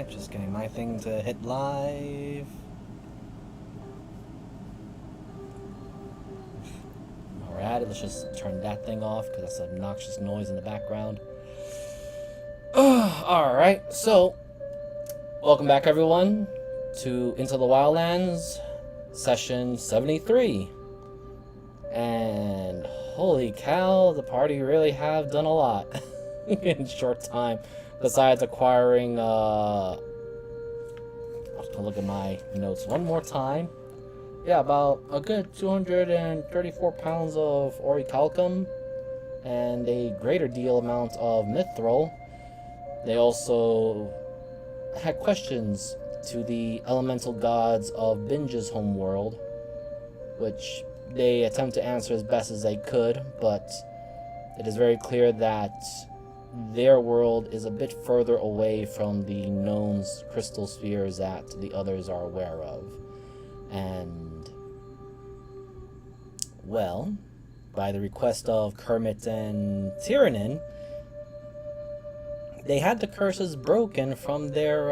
Alright, just getting my thing to hit live. While we're at it, let's just turn that thing off because that's an obnoxious noise in the background. Alright, so welcome back everyone to Into the Wildlands, session 73. And holy cow, the party really have done a lot in a short time. Besides acquiring, I'll look at my notes one more time. Yeah, about a good 234 pounds of orichalcum and a greater deal amount of mithril. They also had questions to the elemental gods of Binge's homeworld, which they attempt to answer as best as they could, but it is very clear that their world is a bit further away from the known crystal spheres that the others are aware of. And, well, by the request of Kermit and Tyrannin, they had the curses broken from their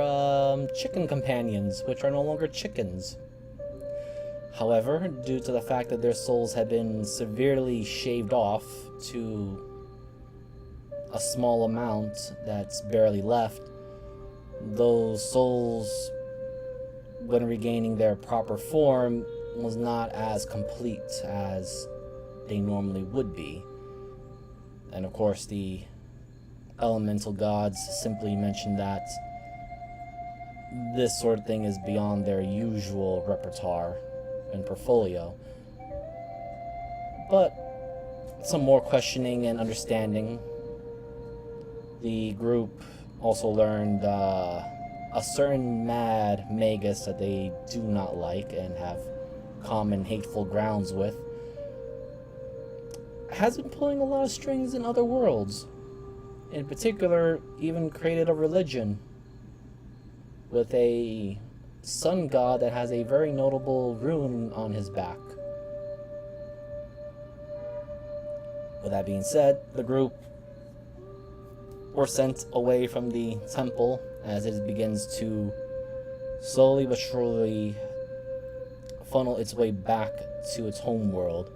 chicken companions, which are no longer chickens. However, due to the fact that their souls had been severely shaved off to a small amount that's barely left, those souls, when regaining their proper form, was not as complete as they normally would be. And of course, the elemental gods simply mentioned that this sort of thing is beyond their usual repertoire and portfolio. But some more questioning and understanding, the group also learned a certain mad magus that they do not like and have common hateful grounds with has been pulling a lot of strings in other worlds. In particular, even created a religion with a sun god that has a very notable rune on his back. With that being said, the group were sent away from the temple as it begins to slowly but surely funnel its way back to its home world,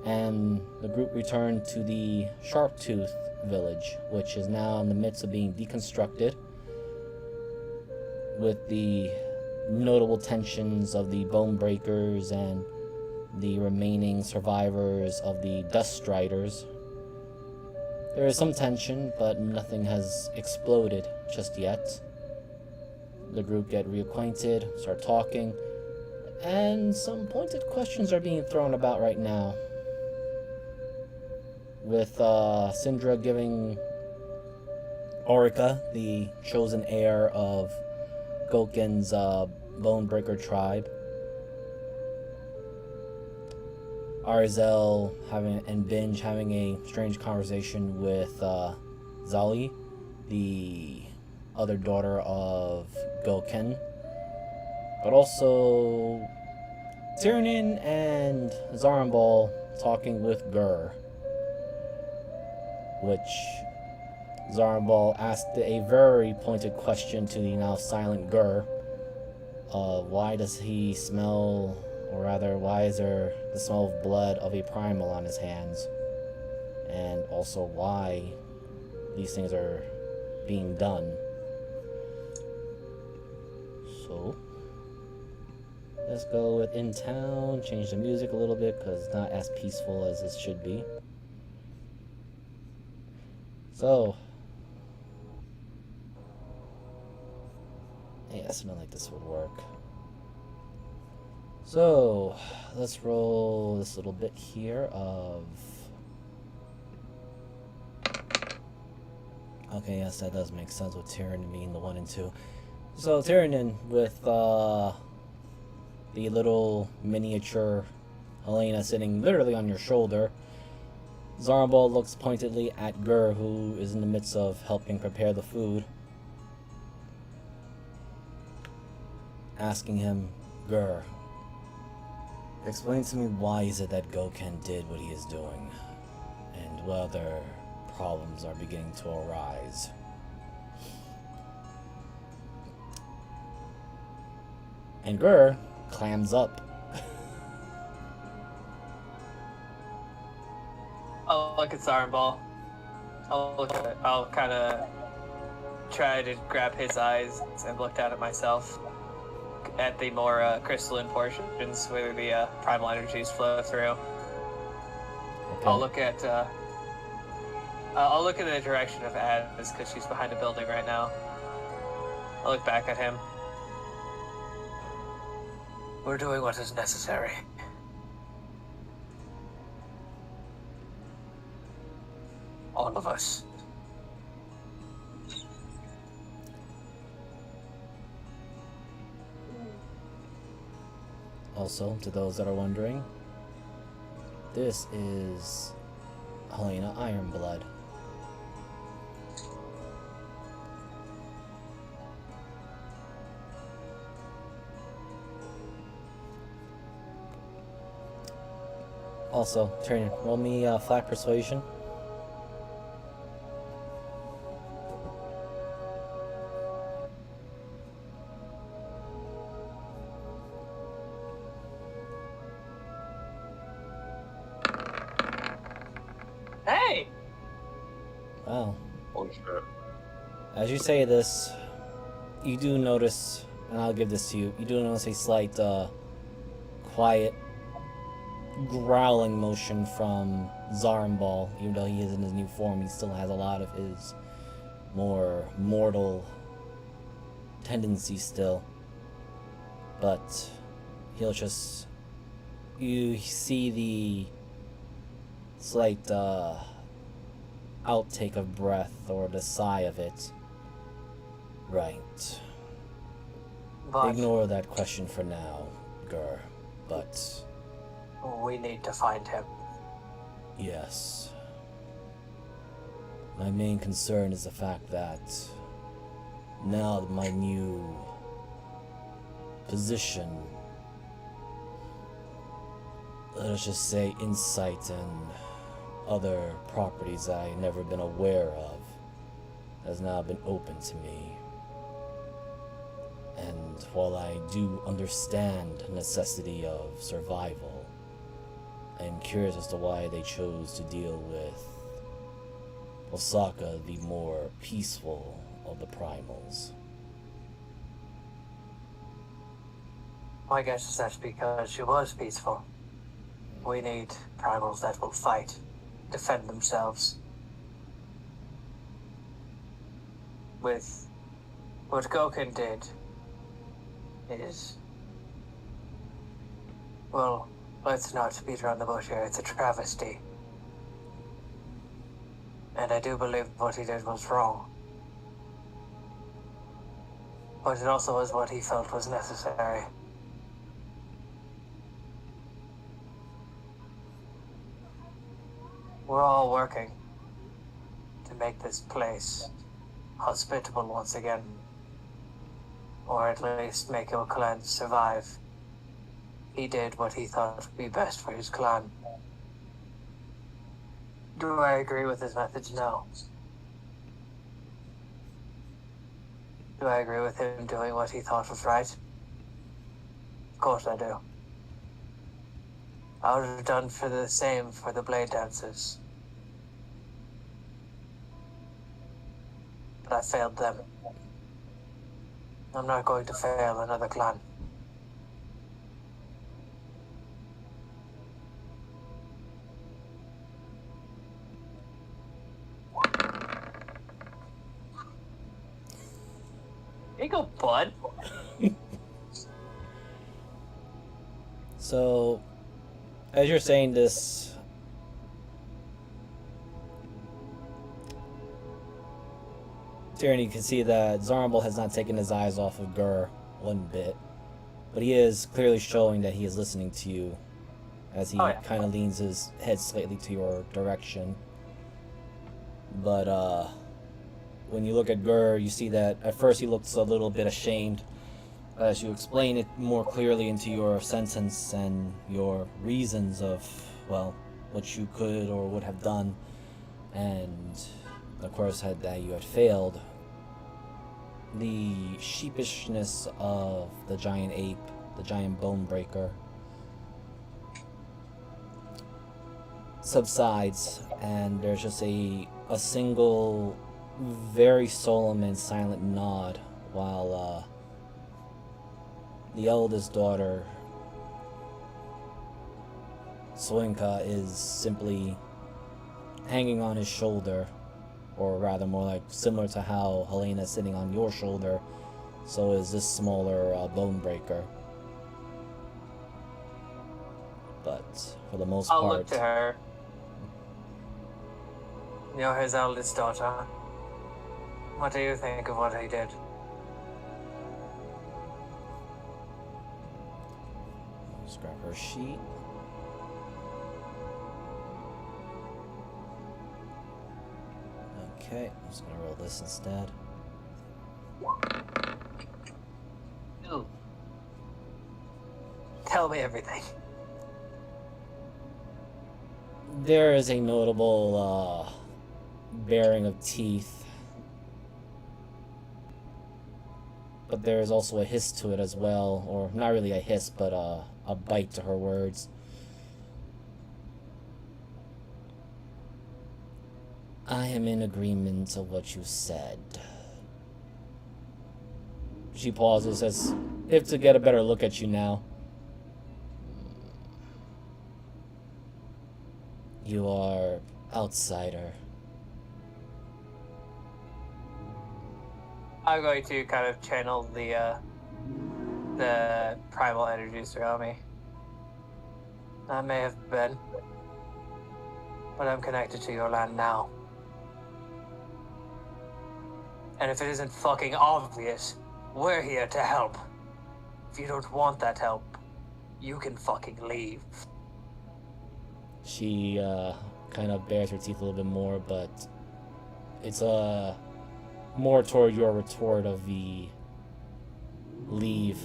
and the group returned to the Sharptooth village, which is now in the midst of being deconstructed, with the notable tensions of the Bone Breakers and the remaining survivors of the Dust Striders. There is some tension, but nothing has exploded just yet. The group get reacquainted, start talking, and some pointed questions are being thrown about right now. With Syndra giving Orica, the chosen heir of Goken's Bonebreaker tribe, Arzel and Binge having a strange conversation with Zali, the other daughter of Goken, but also Tyrannin and Zarambal talking with Gur, which Zarambal asked a very pointed question to the now silent Gur. Why does he smell, or rather, why is there the smell of blood of a primal on his hands? And also why these things are being done. So, let's go with In Town, change the music a little bit because it's not as peaceful as it should be. So, yeah, something like this would work. So, let's roll this little bit here of... Okay, yes, that does make sense with Tyrannin being the 1 and 2. So, Tyrannin with the little miniature Helena sitting literally on your shoulder. Zarambal looks pointedly at Gur, who is in the midst of helping prepare the food, asking him, Gur, explain to me why is it that Goken did what he is doing, and what other problems are beginning to arise. And Gur clams up. I'll look at Zarnball. I'll kind of try to grab his eyes and look down at myself. At the more crystalline portions where the primal energies flow through. Okay. I'll look at the direction of Az because she's behind a building right now. I'll look back at him. We're doing what is necessary. All of us. Also, to those that are wondering, this is Helena Ironblood. Also, Tyrion, roll me flat persuasion. Hey! Wow. Holy shit. As you say this, you do notice, and I'll give this to you, you do notice a slight, quiet growling motion from Zarnball. Even though he is in his new form, he still has a lot of his more mortal tendencies still. But he'll just... You see the slight outtake of breath, or the sigh of it. Right. But ignore that question for now, Gur. But... we need to find him. Yes. My main concern is the fact that now that my new position, let us just say insight and other properties I've never been aware of, has now been open to me. And while I do understand the necessity of survival, I am curious as to why they chose to deal with Osaka, the more peaceful of the primals. My guess is that's because she was peaceful. We need primals that will fight, defend themselves. With what Goken did is, well, let's not beat around the bush here, it's a travesty. And I do believe what he did was wrong. But it also was what he felt was necessary. We're all working to make this place hospitable once again. Or at least make your clan survive. He did what he thought would be best for his clan. Do I agree with his methods? No. Do I agree with him doing what he thought was right? Of course I do. I would have done for the same for the blade dancers. But I failed them. I'm not going to fail another clan. Here you go, bud. So, as you're saying this, Tyrion, you can see that Zarnball has not taken his eyes off of Gur one bit, but he is clearly showing that he is listening to you as he kind of leans his head slightly to your direction. But when you look at Gur, you see that at first he looks a little bit ashamed as you explain it more clearly into your sentence and your reasons of, well, what you could or would have done, and of course that you had failed. The sheepishness of the giant ape the giant bone breaker, subsides, and there's just a single, very solemn and silent nod, while the eldest daughter, Soinka, is simply hanging on his shoulder, or rather more like similar to how Helena's sitting on your shoulder, so is this smaller bone breaker. But for the most I'll part... look to her. You're his eldest daughter. What do you think of what he did? Just grab her sheet. Okay, I'm just gonna roll this instead. Ooh. Tell me everything. There is a notable baring of teeth, but there is also a hiss to it as well, or not really a hiss, but a bite to her words. I am in agreement of what you said. She pauses as if to get a better look at you now. You are outsider. I'm going to kind of channel the primal energies around me. I may have been, but I'm connected to your land now. And if it isn't fucking obvious, we're here to help. If you don't want that help, you can fucking leave. She kind of bares her teeth a little bit more, but it's more toward your retort of the leave,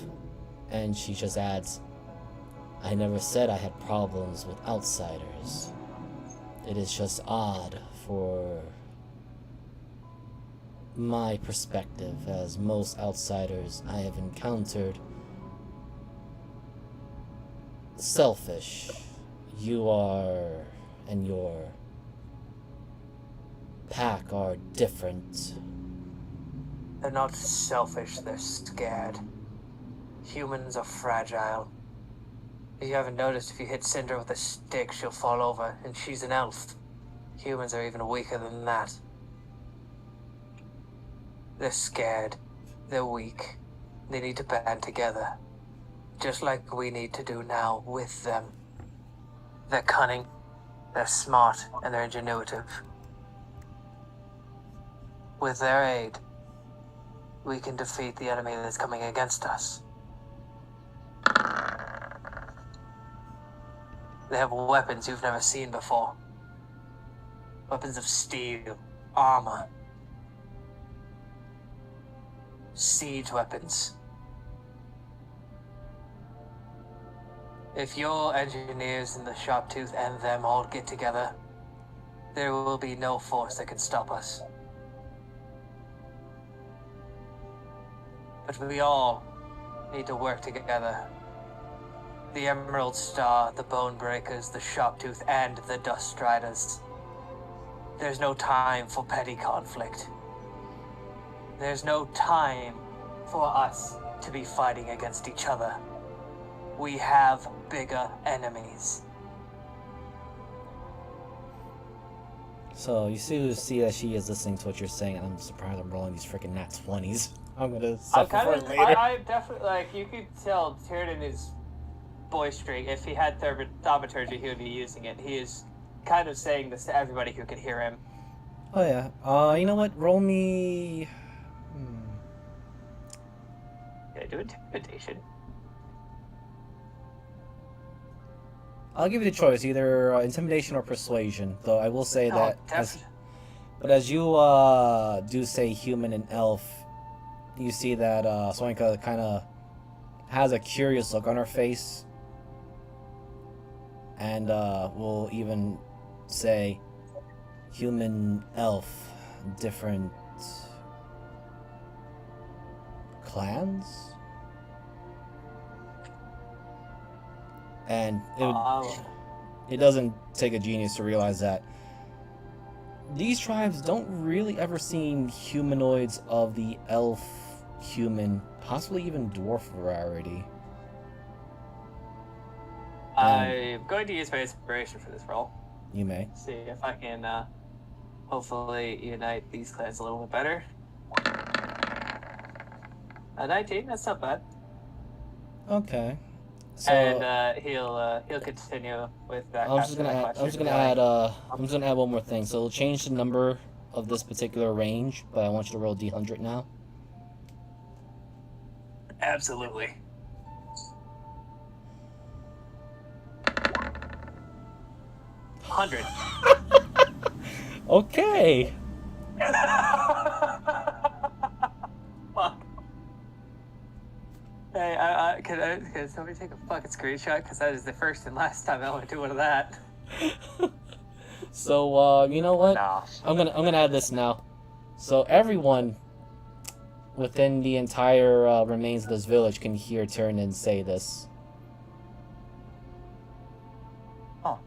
and she just adds, I never said I had problems with outsiders. It is just odd for my perspective, as most outsiders I have encountered selfish. You are, and your pack are different. They're not selfish, they're scared. Humans are fragile. If you haven't noticed, if you hit Cinder with a stick, she'll fall over, and she's an elf. Humans are even weaker than that. They're scared. They're weak. They need to band together. Just like we need to do now with them. They're cunning, they're smart, and they're ingenuitive. With their aid, we can defeat the enemy that's coming against us. They have weapons you've never seen before. Weapons of steel, armor, siege weapons. If your engineers and the Sharptooth and them all get together, there will be no force that can stop us. But we all need to work together. The Emerald Star, the Bone Breakers, the Sharptooth, and the Dust Striders. There's no time for petty conflict. There's no time for us to be fighting against each other. We have bigger enemies. So you see that she is listening to what you're saying, and I'm surprised I'm rolling these freaking nat 20s. I'm gonna suffer for it later. I definitely, like, you could tell Tyrion is boisterous. If he had thaumaturgy, he would be using it. He is kind of saying this to everybody who could hear him. Oh yeah. You know what? Roll me. Can I do intimidation? I'll give you the choice, either intimidation or persuasion. Though I will say that, as you do say human and elf, you see that Soinka kind of has a curious look on her face, and will even say human, elf, different clans. And it doesn't take a genius to realize that these tribes don't really ever seem humanoids of the elf, human, possibly even dwarf variety. I'm going to use my inspiration for this role. You may. See if I can hopefully unite these clans a little bit better. A 19, that's not bad. Okay. So, And he'll continue with that. I'm just gonna add one more thing. So it'll change the number of this particular range, but I want you to roll D100 now. Absolutely. $100. Okay. Fuck. Hey, can somebody take a fucking screenshot? Because that is the first and last time I want to do one of that. So, you know what? Nah. I'm gonna add this now. So everyone within the entire remains of this village can hear Tiernan say this. Oh.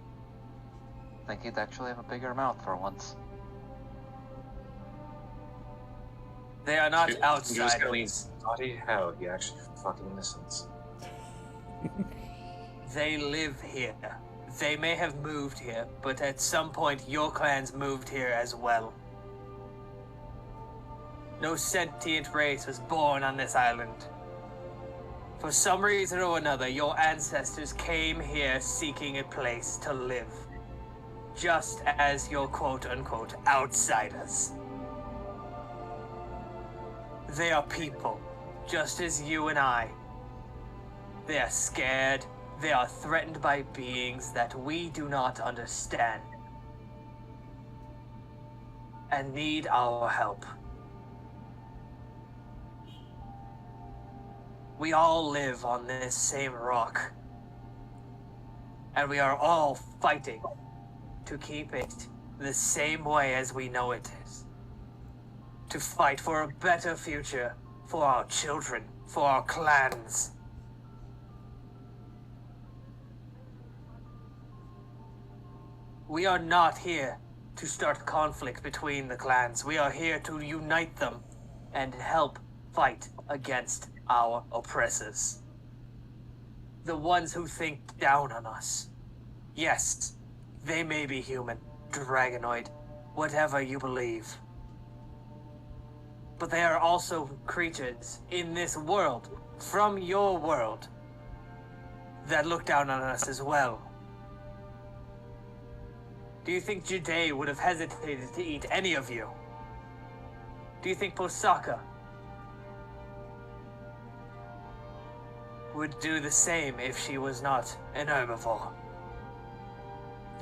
I think he'd actually have a bigger mouth for once. They are not He was gonna outsiders. lean naughty. How he actually fucking listens. They live here. They may have moved here, but at some point your clans moved here as well. No sentient race was born on this island. For some reason or another, your ancestors came here seeking a place to live. Just as your quote-unquote outsiders. They are people, just as you and I. They are scared. They are threatened by beings that we do not understand. And need our help. We all live on this same rock. And we are all fighting to keep it the same way as we know it is. To fight for a better future for our children, for our clans. We are not here to start conflict between the clans. We are here to unite them and help fight against our oppressors. The ones who think down on us. Yes, they may be human, dragonoid, whatever you believe. But they are also creatures in this world, from your world, that look down on us as well. Do you think Jide would have hesitated to eat any of you? Do you think Posaka would do the same if she was not an herbivore?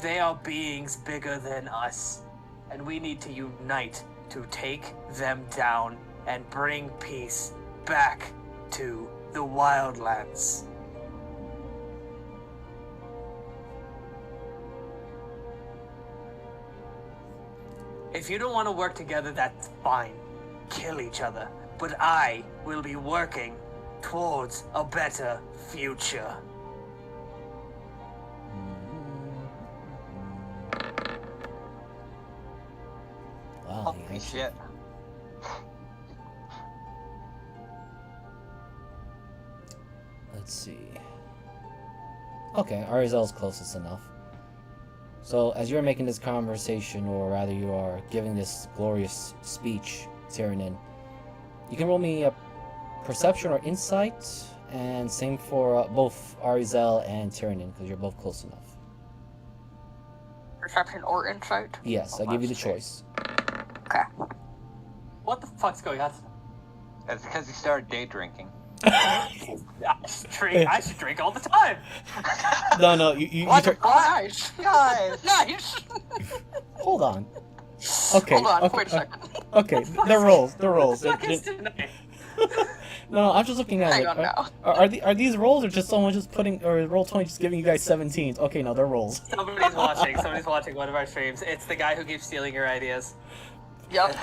They are beings bigger than us, and we need to unite to take them down and bring peace back to the Wildlands. If you don't want to work together, that's fine. Kill each other. But I will be working towards a better future. Wow, Holy shit. Let's see. Okay, Arizel's closest enough. So, as you're making this conversation, or rather you are giving this glorious speech, Tiernan, you can roll me a perception or insight, and same for both Arizel and Tiernan, because you're both close enough. Perception or insight? Yes, I give you the choice. Okay. What the fuck's going on? That's because he started day drinking. I should drink all the time. No, you What? turn... Nice! Guys! Nice! Hold on. Okay, Hold on, okay, wait a second. okay, they're rolls. Fuckers tonight. No, I'm just looking at Hang it. on now. Are these rolls, or just someone just putting, or roll 20 just giving you guys 17s? Okay, no, they're rolls. Somebody's watching one of our streams. It's the guy who keeps stealing your ideas. Yep.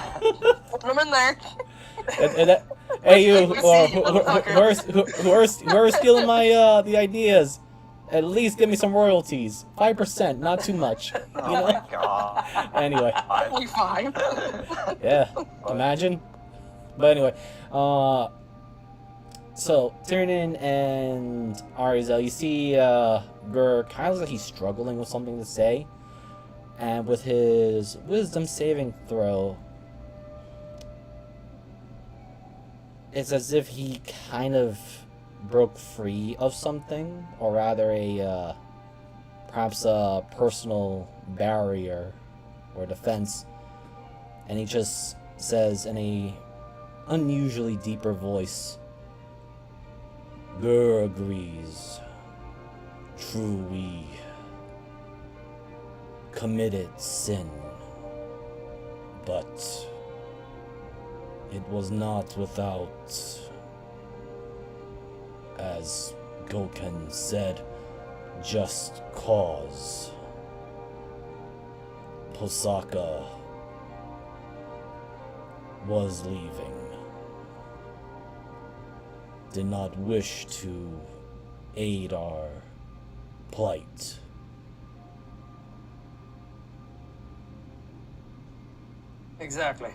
Put them in there. Hey, you, We see you, motherfucker. who are stealing my the ideas? At least give me some royalties. 5%, not too much. You Oh know? my god. Anyway. Only 5. Yeah, imagine. But anyway, so Tyrion and Arizel, you see Gur kind of looks like he's struggling with something to say. And with his wisdom saving throw, it's as if he kind of broke free of something, or rather perhaps a personal barrier or defense, and he just says in a unusually deeper voice, Gur agrees. True, we committed sin, but it was not without, as Goken said, just cause. Posaka was leaving. Did not wish to aid our plight. Exactly.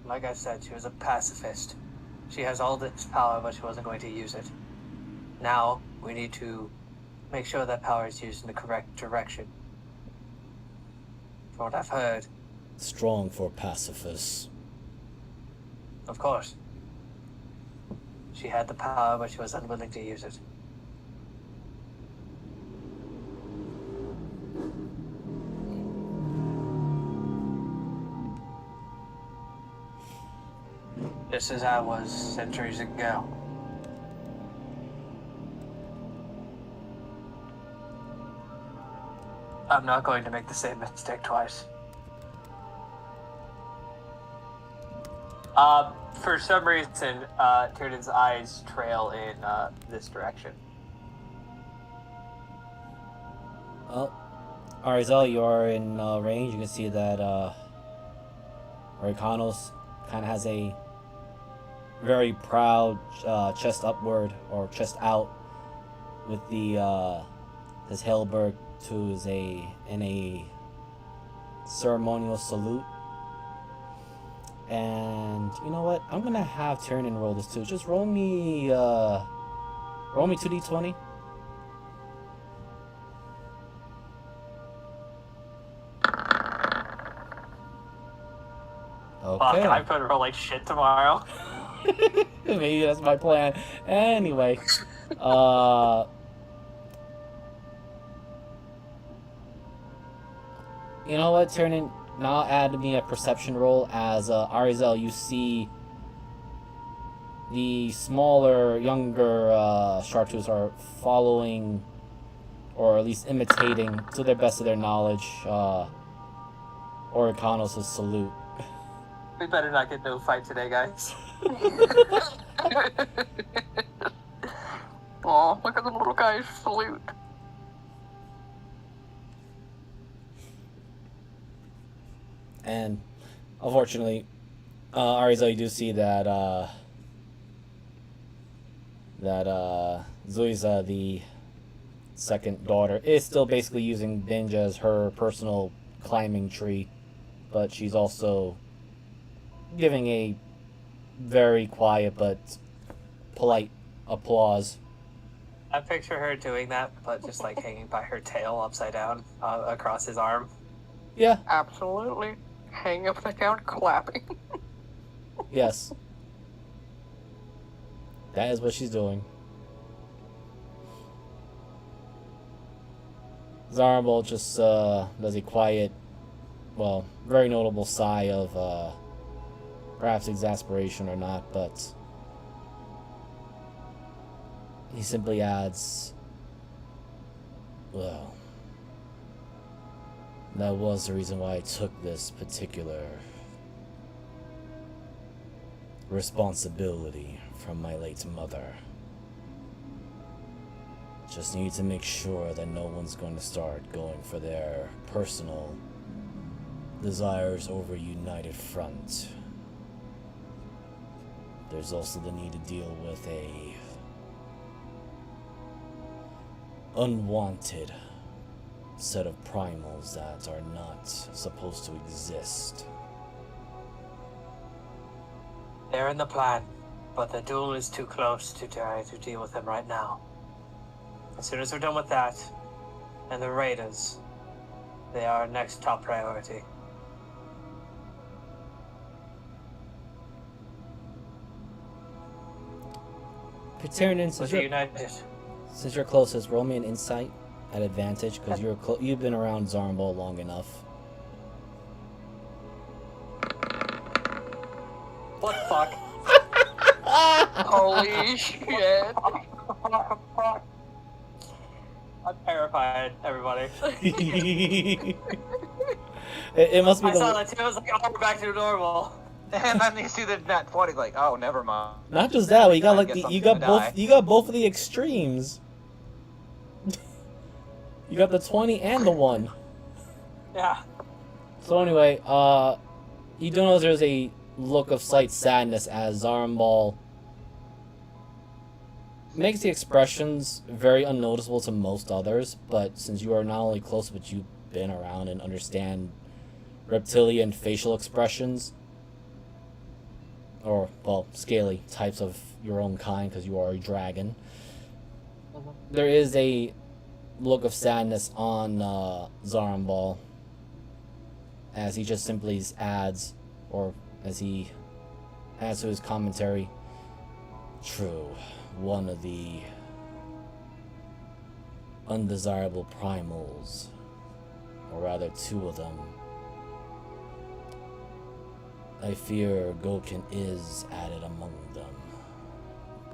Like I said, she was a pacifist. She has all this power, but she wasn't going to use it. Now, we need to make sure that power is used in the correct direction. From what I've heard, Strong for pacifists. of course, she had the power, but she was unwilling to use it. Just as I was centuries ago. I'm not going to make the same mistake twice. For some reason, Tyrion's eyes trail in this direction. Well, Arizel, you are in range. You can see that Oikanos kind of has a very proud chest upward, or chest out, with the his halberd to in a ceremonial salute. And you know what? I'm gonna have Tyrion roll this too. Just roll me 2d20. Fuck, Okay. I'm gonna roll like shit tomorrow. Maybe that's my plan. Anyway, you know what, Tyrion? Now add me a perception roll as Arizel. You see the smaller, younger Chartreuse are following, or at least imitating, to the best of their knowledge, Oikanos' salute. We better not get no fight today, guys. Aw, look at the little guy's salute. And unfortunately, Arizel, you do see that Zuiza, the second daughter, is still basically using Binge as her personal climbing tree, but she's also giving a very quiet but polite applause. I picture her doing that, but just like hanging by her tail upside down across his arm. Yeah, Absolutely. Hang upside down, clapping. yes. That is what she's doing. Zarambol just does a quiet, well, very notable sigh of perhaps exasperation or not, but he simply adds, well, that was the reason why I took this particular responsibility from my late mother. Just need to make sure that no one's going to start going for their personal desires over a united front. There's also the need to deal with unwanted set of primals that are not supposed to exist. They're in the plan, but the duel is too close to try to deal with them right now. As soon as we're done with that, and the raiders, they are our next top priority. Paternin, With the United. since you're closest, roll me an insight at advantage, because you've been around Zarnball long enough. What the fuck? Holy shit. I'm terrified, everybody. it must be I saw the. that too. I was like, oh, we're back to normal. And then you see the nat 20, like, oh, never mind. Not just that, but you got I like guess I'm you got gonna both. die. You got both of the extremes. You got the 20 and the 1. Yeah. So anyway, you do notice there's a look of slight sadness as Zarnball makes the expressions very unnoticeable to most others, but since you are not only close, but you've been around and understand reptilian facial expressions, or, well, scaly types of your own kind, because you are a dragon, there is a look of sadness on Zarnball, as he just simply adds, or as he adds to his commentary, true, one of the undesirable primals, or rather 2 of them. I fear Gokin is added among them,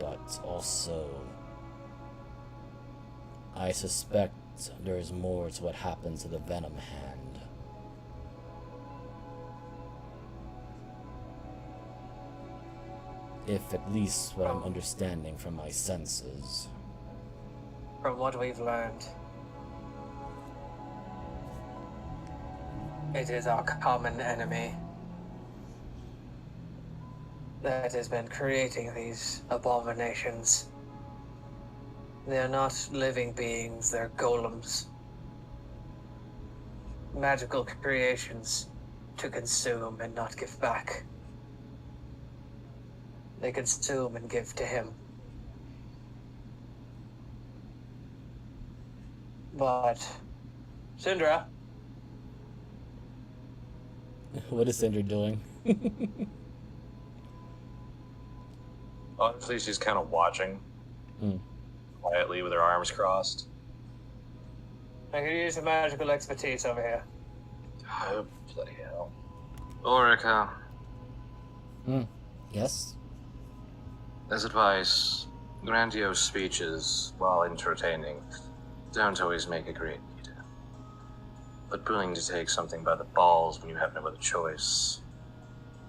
but also I suspect there is more to what happened to the Venom Hand. If at least what I'm understanding from my senses. From what we've learned, it is our common enemy that has been creating these abominations. They are not living beings, they're golems. Magical creations to consume and not give back. They consume and give to him. But, Syndra, What is Cinder doing? Honestly, she's kind of watching. Hmm. Quietly with her arms crossed. I could use some magical expertise over here. Oh, bloody hell. Orica, Yes? as advice, grandiose speeches, while entertaining, don't always make a great leader. But willing to take something by the balls when you have no other choice,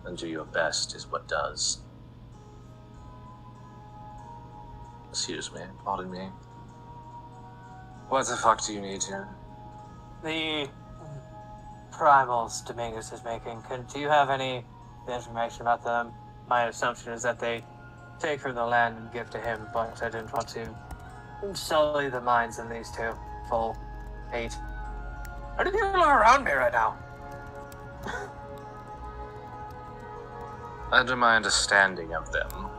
and do your best is what does. Excuse me, pardon me. What the fuck do you need here? The primals Dominguez is making, do you have any information about them? My assumption is that they take from the land and give to him, but I didn't want to sully the minds in these 2 full 8. How many people are around me right now? Under my understanding of them,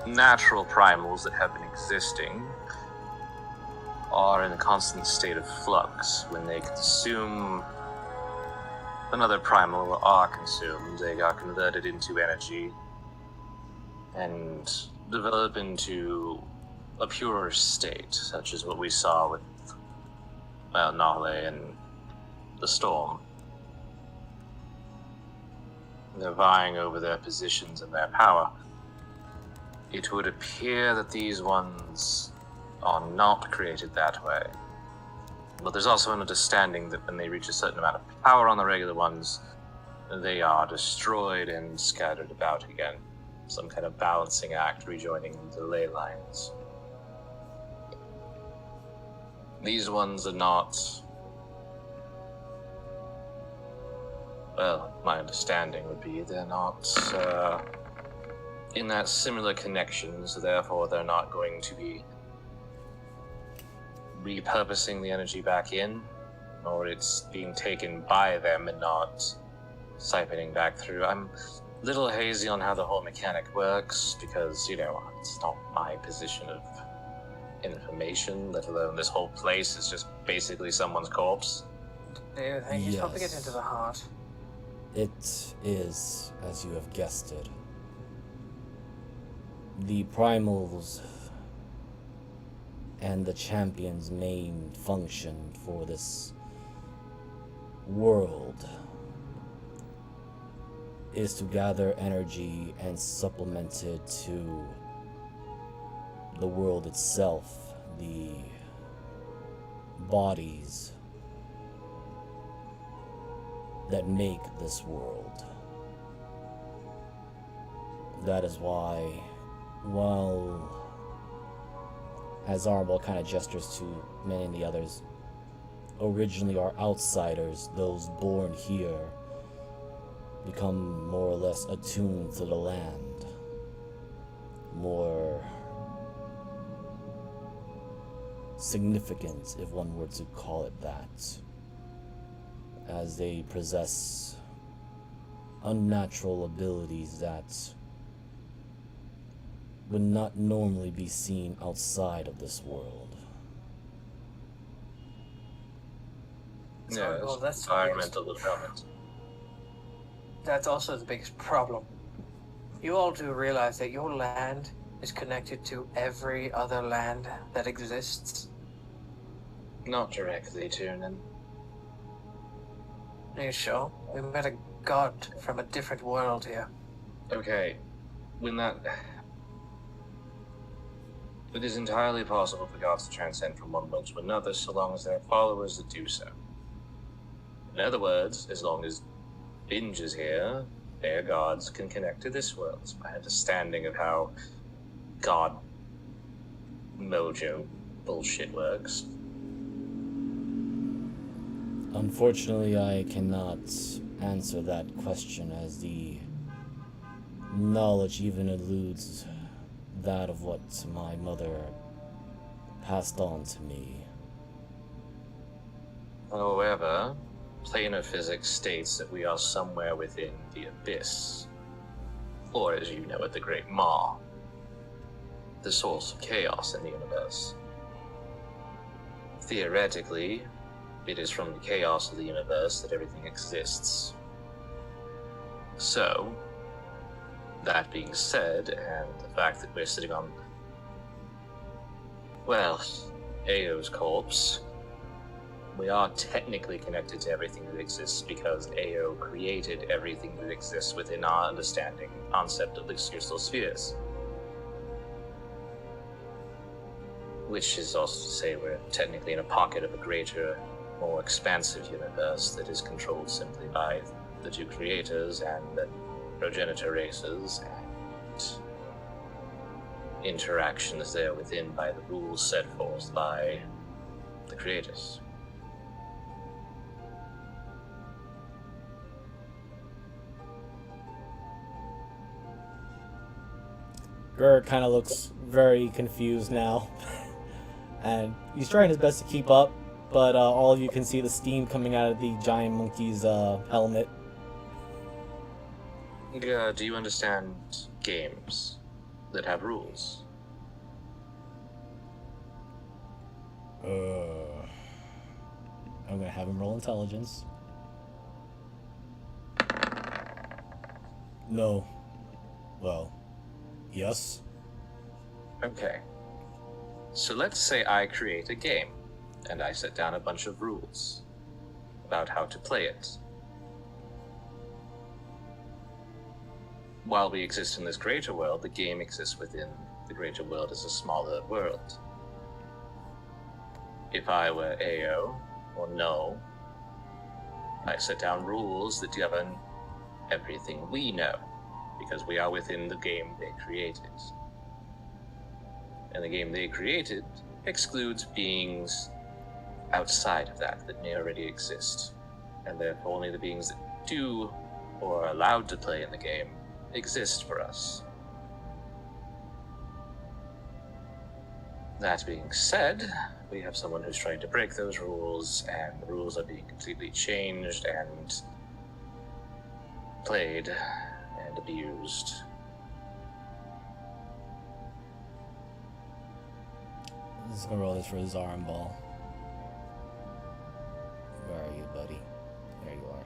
natural primals that have been existing are in a constant state of flux. When they consume another primal or are consumed, they are converted into energy and develop into a purer state, such as what we saw with, well, Nahle and the Storm. They're vying over their positions and their power. It would appear that these ones are not created that way. But there's also an understanding that when they reach a certain amount of power on the regular ones, they are destroyed and scattered about again. Some kind of balancing act, rejoining the ley lines. These ones are not... Well, my understanding would be they're not in that similar connection, so therefore they're not going to be repurposing the energy back in, or it's being taken by them and not siphoning back through. I'm a little hazy on how the whole mechanic works because, it's not my position of information, let alone this whole place is just basically someone's corpse. Do you think he's probably Yes. getting into the heart? It is, as you have guessed it. The primals and the champion's main function for this world is to gather energy and supplement it to the world itself, the bodies that make this world. That is why, while as Arbol kind of gestures to many of the others, originally are outsiders, those born here become more or less attuned to the land, more significant, if one were to call it that, as they possess unnatural abilities that would not normally be seen outside of this world. Yeah, well, that's environmental development. That's also the biggest problem. You all do realize that your land is connected to every other land that exists? Not directly, Tunin. Are you sure? We met a god from a different world here. Okay, it is entirely possible for gods to transcend from one world to another so long as there are followers that do so. In other words, as long as Binge is here, their gods can connect to this world. It's my understanding of how god mojo bullshit works. Unfortunately, I cannot answer that question, as the knowledge even eludes that of what my mother passed on to me. However, planar physics states that we are somewhere within the abyss, or as you know it, the Great Maw, the source of chaos in the universe. Theoretically, it is from the chaos of the universe that everything exists. So, that being said, and the fact that we're sitting on, well, Ao's corpse, we are technically connected to everything that exists because Ao created everything that exists within our understanding concept of the crystal spheres. Which is also to say we're technically in a pocket of a greater, more expansive universe that is controlled simply by the two creators and the progenitor races and interactions there within by the rules set forth by the creators. Gur kind of looks very confused now. And he's trying his best to keep up, but all of you can see the steam coming out of the giant monkey's helmet. Do you understand games that have rules? I'm gonna have him roll intelligence. No. Well, yes. Okay. So let's say I create a game, and I set down a bunch of rules about how to play it. While we exist in this greater world, the game exists within the greater world as a smaller world. If I were Ao, or No, I set down rules that govern everything we know, because we are within the game they created. And the game they created excludes beings outside of that may already exist, and therefore only the beings that do or are allowed to play in the game exist for us. That being said, we have someone who's trying to break those rules, and the rules are being completely changed and played and abused. I'm just gonna roll this for his arm ball. Where are you, buddy? There you are.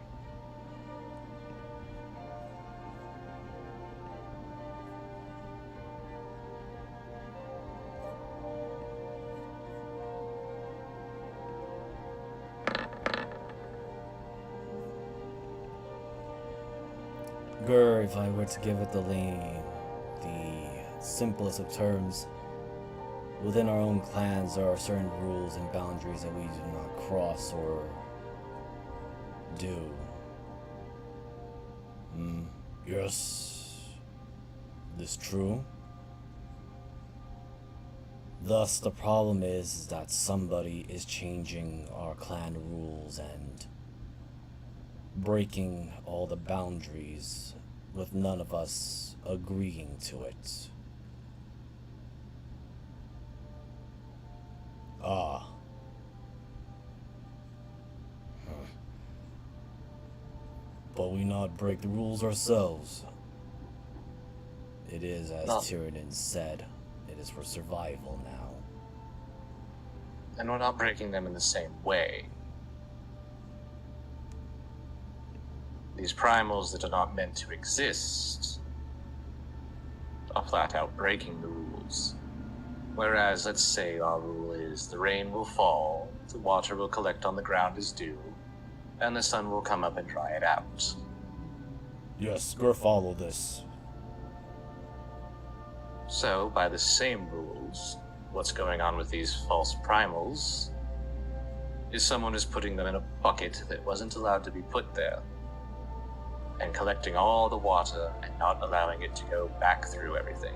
If I were to give it the simplest of terms, within our own clans there are certain rules and boundaries that we do not cross or do. Yes, this true. Thus, the problem is that somebody is changing our clan rules and breaking all the boundaries with none of us agreeing to it. Ah. But we not break the rules ourselves. It is, as Tyranid said, it is for survival now. And we're not breaking them in the same way. These primals that are not meant to exist are flat out breaking the rules. Whereas, let's say our rule is the rain will fall, the water will collect on the ground as dew, and the sun will come up and dry it out. Yes, go follow this. So, by the same rules, what's going on with these false primals is someone is putting them in a bucket that wasn't allowed to be put there, and collecting all the water and not allowing it to go back through everything.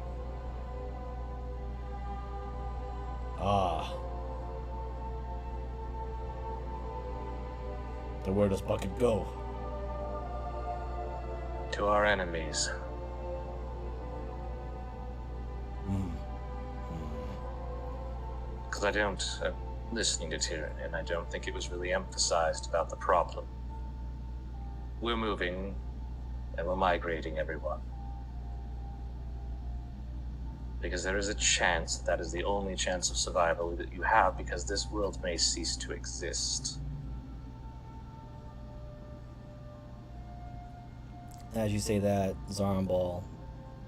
Ah. Then where does bucket go? To our enemies. Because listening to Tyranid, and I don't think it was really emphasized about the problem. We're moving, and we're migrating everyone. Because there is a chance that is the only chance of survival that you have, because this world may cease to exist. As you say that, Zarmbal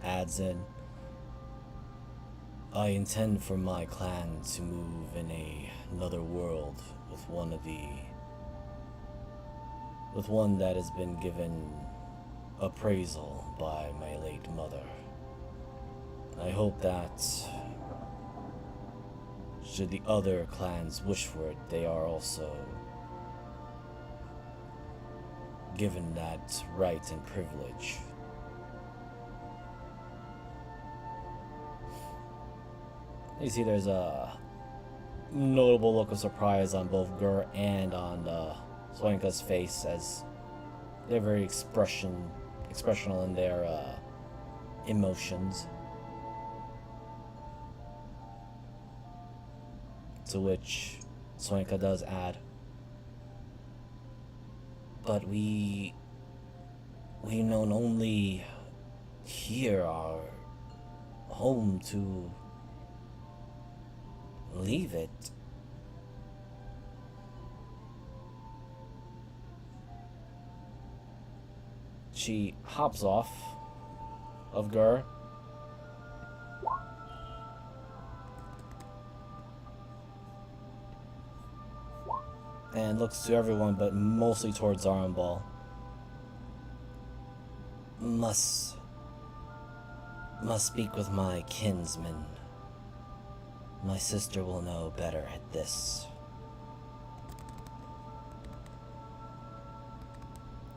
adds in, I intend for my clan to move in another world with one that has been given appraisal by my late mother. I hope that should the other clans wish for it, they are also given that right and privilege. You see there's a notable look of surprise on both Gur and on Soinka's face, as they're very expressional in their emotions. To which Soinka does add, but we known only here our home to leave it. She hops off of Gur and looks to everyone, but mostly towards Zarmbal. Must speak with my kinsman. My sister will know better at this.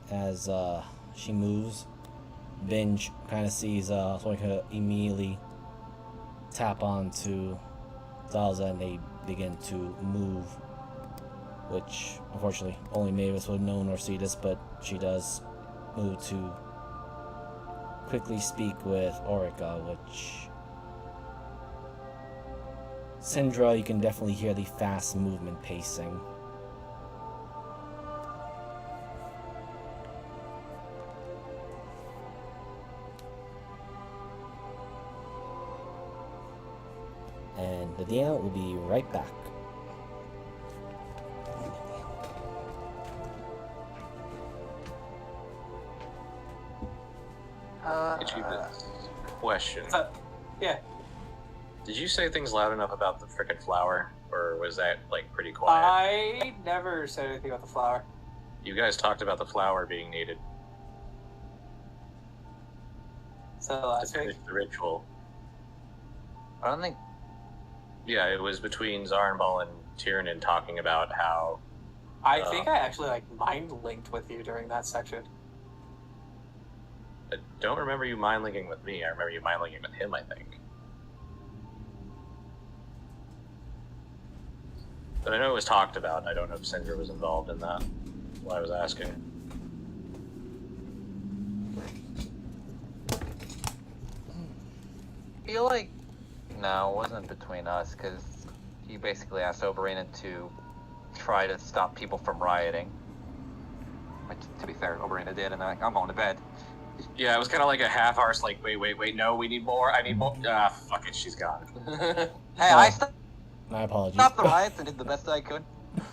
As she moves, Binge kind of sees Soinka immediately tap onto Zaza, and they begin to move, which unfortunately only Mavis would know or see this, but she does move to quickly speak with Orica, which Syndra, you can definitely hear the fast movement pacing. And Nadia will be right back. Question. Yeah. Did you say things loud enough about the frickin' flower? Or was that, like, pretty quiet? I never said anything about the flower. You guys talked about the flower being needed So to last finish week. the ritual. I don't think. Yeah, it was between Zarenbal and Tiernan talking about how... I think I actually like mind linked with you during that section. I don't remember you mind-linking with me. I remember you mind-linking with him, I think. But I know it was talked about, and I don't know if Syndra was involved in that. That's why I was asking. I feel like no, it wasn't between us because he basically asked Oberina to try to stop people from rioting. Which, to be fair, Oberina did, and I'm going to bed. Yeah, it was kind of like a half-arse, like, wait, no, we need more, I need more. Ah, fuck it, she's gone. Hey, Oh. I stopped My apologies. the riots and did the best I could.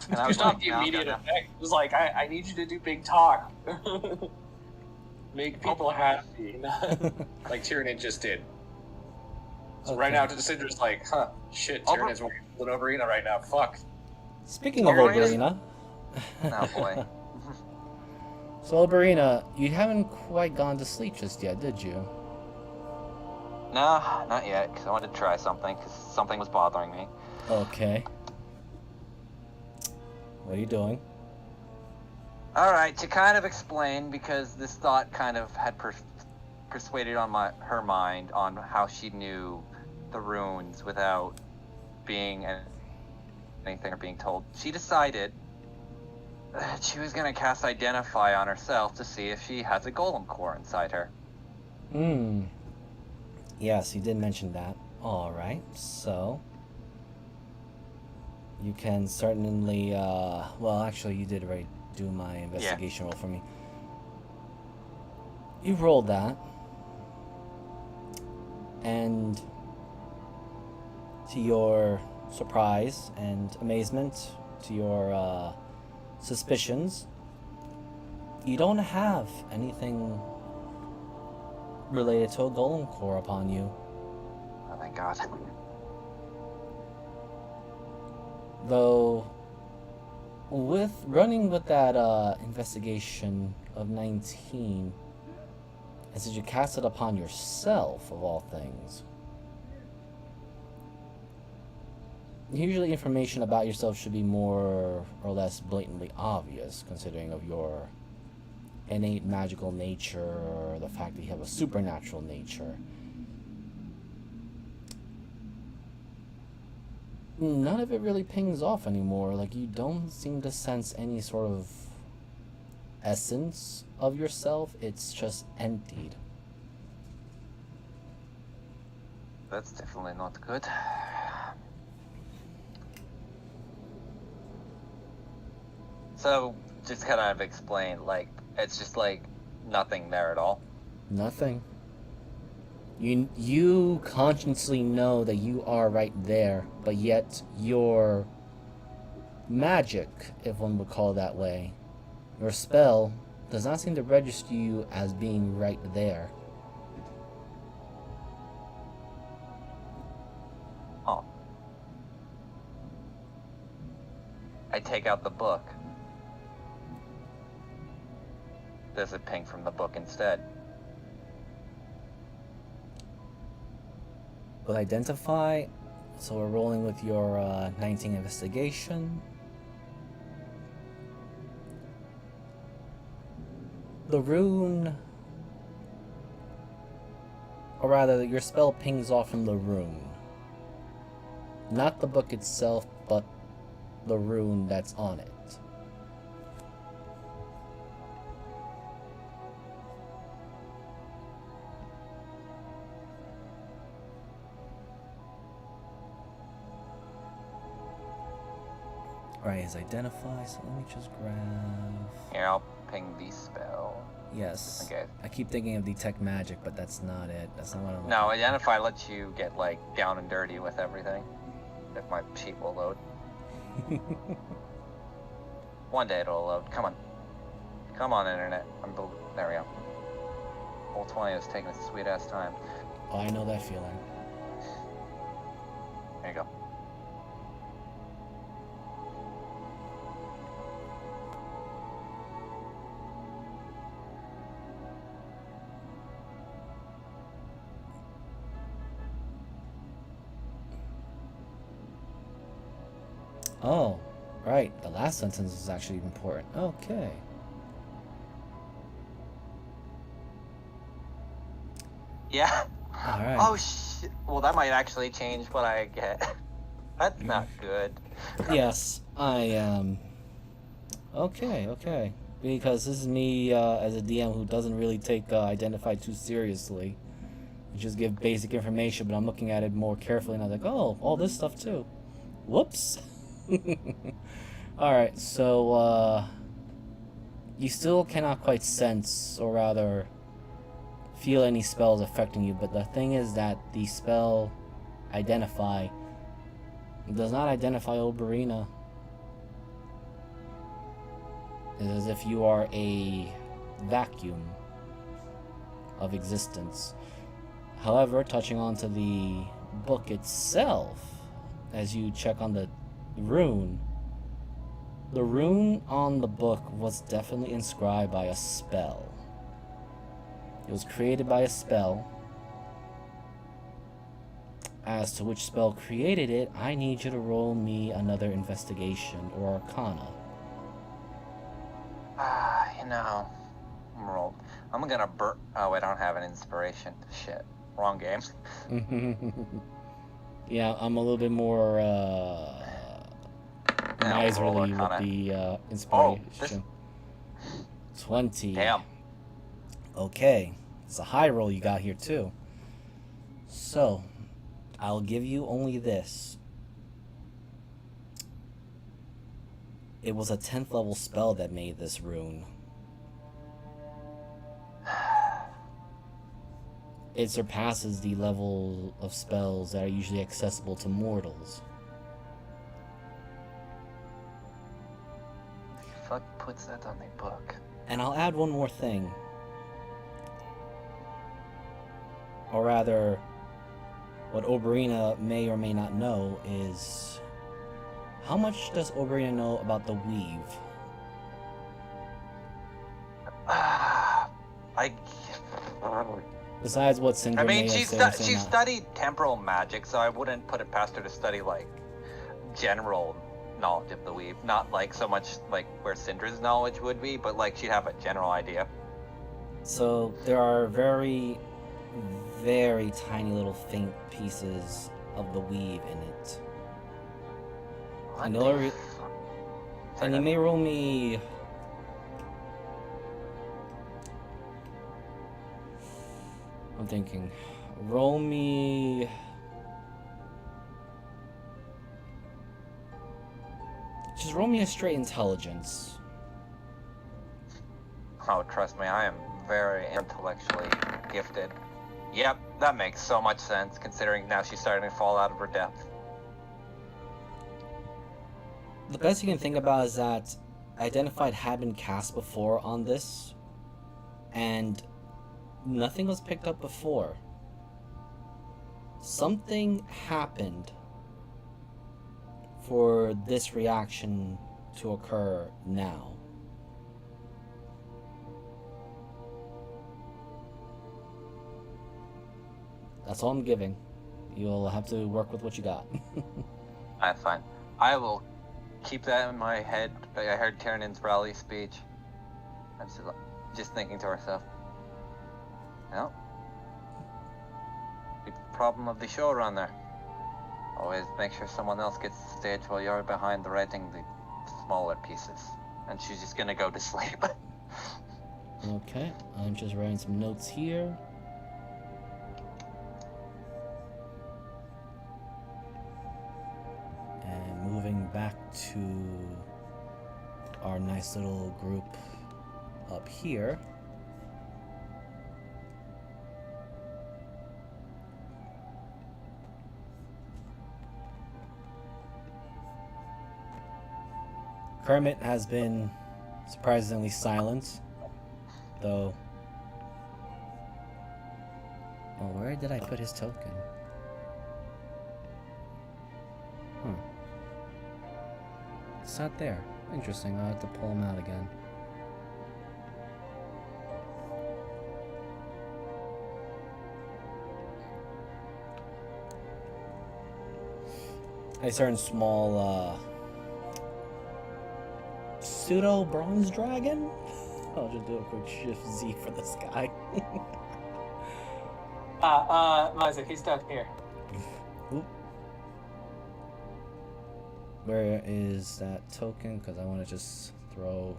And I You was stopped like, the no, immediate no. effect. It was like, I need you to do big talk. Make people happy. Like Tiernan just did. So right now, Syndra's like, shit, Tiernan's working with Oberina right now, fuck. Speaking of Oberina- Oberina, Oh boy. so Oberina, you haven't quite gone to sleep just yet, did you? No, not yet, because I wanted to try something, because something was bothering me. Okay. What are you doing? Alright, to kind of explain, because this thought kind of had persuaded on her mind on how she knew the runes without being anything or being told. She decided that she was going to cast Identify on herself to see if she has a golem core inside her. Yes, you did mention that. Alright, so... You can certainly, well, actually, you did already do my investigation roll for me. You rolled that. And... to your surprise and amazement, to your, suspicions, you don't have anything related to a golem core upon you. Oh, thank God. Though, with running with that investigation of 19, and since you cast it upon yourself, of all things, usually information about yourself should be more or less blatantly obvious, considering of your innate magical nature, or the fact that you have a supernatural nature. None of it really pings off anymore. Like, you don't seem to sense any sort of essence of yourself. It's just emptied. That's definitely not good. So, just kind of explain, like, it's just like nothing there at all. Nothing. You consciously know that you are right there, but yet your magic, if one would call it that way, your spell, does not seem to register you as being right there. Oh. I take out the book. Does it ping from the book instead? With Identify, so we're rolling with your 19 investigation. The rune, or rather, your spell pings off from the rune. Not the book itself, but the rune that's on it. Alright, his identify, so let me just grab... Here, I'll ping the spell. Yes. Okay. I keep thinking of detect magic, but that's not it. That's not what I'm No, looking identify lets you get like down and dirty with everything. If my sheet will load. One day it'll load. Come on. Come on, internet. There we go. Whole 20 is taking its sweet ass time. Oh, I know that feeling. There you go. Oh, right. The last sentence is actually important. Okay. Yeah. Alright. Oh shit. Well, that might actually change what I get. That's not good. Yes, I am. Okay. Because this is me as a DM who doesn't really take identify too seriously. I just give basic information, but I'm looking at it more carefully, and I'm like, oh, all this stuff too. Whoops. Alright, so you still cannot quite sense, or rather feel any spells affecting you, but the thing is that the spell identify does not identify Oberina. It's as if you are a vacuum of existence. However, touching onto the book itself, as you check on the rune on the book was definitely inscribed by a spell. It was created by a spell. As to which spell created it, I need you to roll me another investigation or arcana. You know, I'm gonna oh, I don't have an inspiration. Shit. Wrong game. Yeah, I'm a little bit more miserly with the inspiration. 20. Damn. Okay. It's a high roll you got here too. So, I'll give you only this. It was a 10th level spell that made this rune. It surpasses the level of spells that are usually accessible to mortals. Fuck puts that on the book. And I'll add one more thing. Or rather, what Oberina may or may not know is... How much does Oberina know about the weave? Besides what Cinder may have said, she studied temporal magic, so I wouldn't put it past her to study, like, general knowledge of the weave. Not, like, so much, like, where Cinder's knowledge would be, but, like, she'd have a general idea. So, there are very, very tiny little faint pieces of the weave in it. And you may roll me... I'm thinking. Roll me... Just roll me a straight intelligence. Oh, trust me, I am very intellectually gifted. Yep, that makes so much sense, considering now she's starting to fall out of her depth. The best you can think about is that Identified had been cast before on this, and nothing was picked up before. Something happened for this reaction to occur now. That's all I'm giving. You'll have to work with what you got. That's fine. I will keep that in my head. I heard Tiernan's rally speech. I'm just thinking to herself, well, the problem of the showrunner. Always make sure someone else gets the stage while you're behind the writing the smaller pieces. And she's just gonna go to sleep. Okay, I'm just writing some notes here. And moving back to our nice little group up here. Kermit has been surprisingly silent, though. Oh, where did I put his token? It's not there. Interesting, I'll have to pull him out again. A certain small, pseudo bronze dragon? I'll just do a quick shift Z for this guy. Isaac, he's down here. Oop. Where is that token? Because I want to just throw...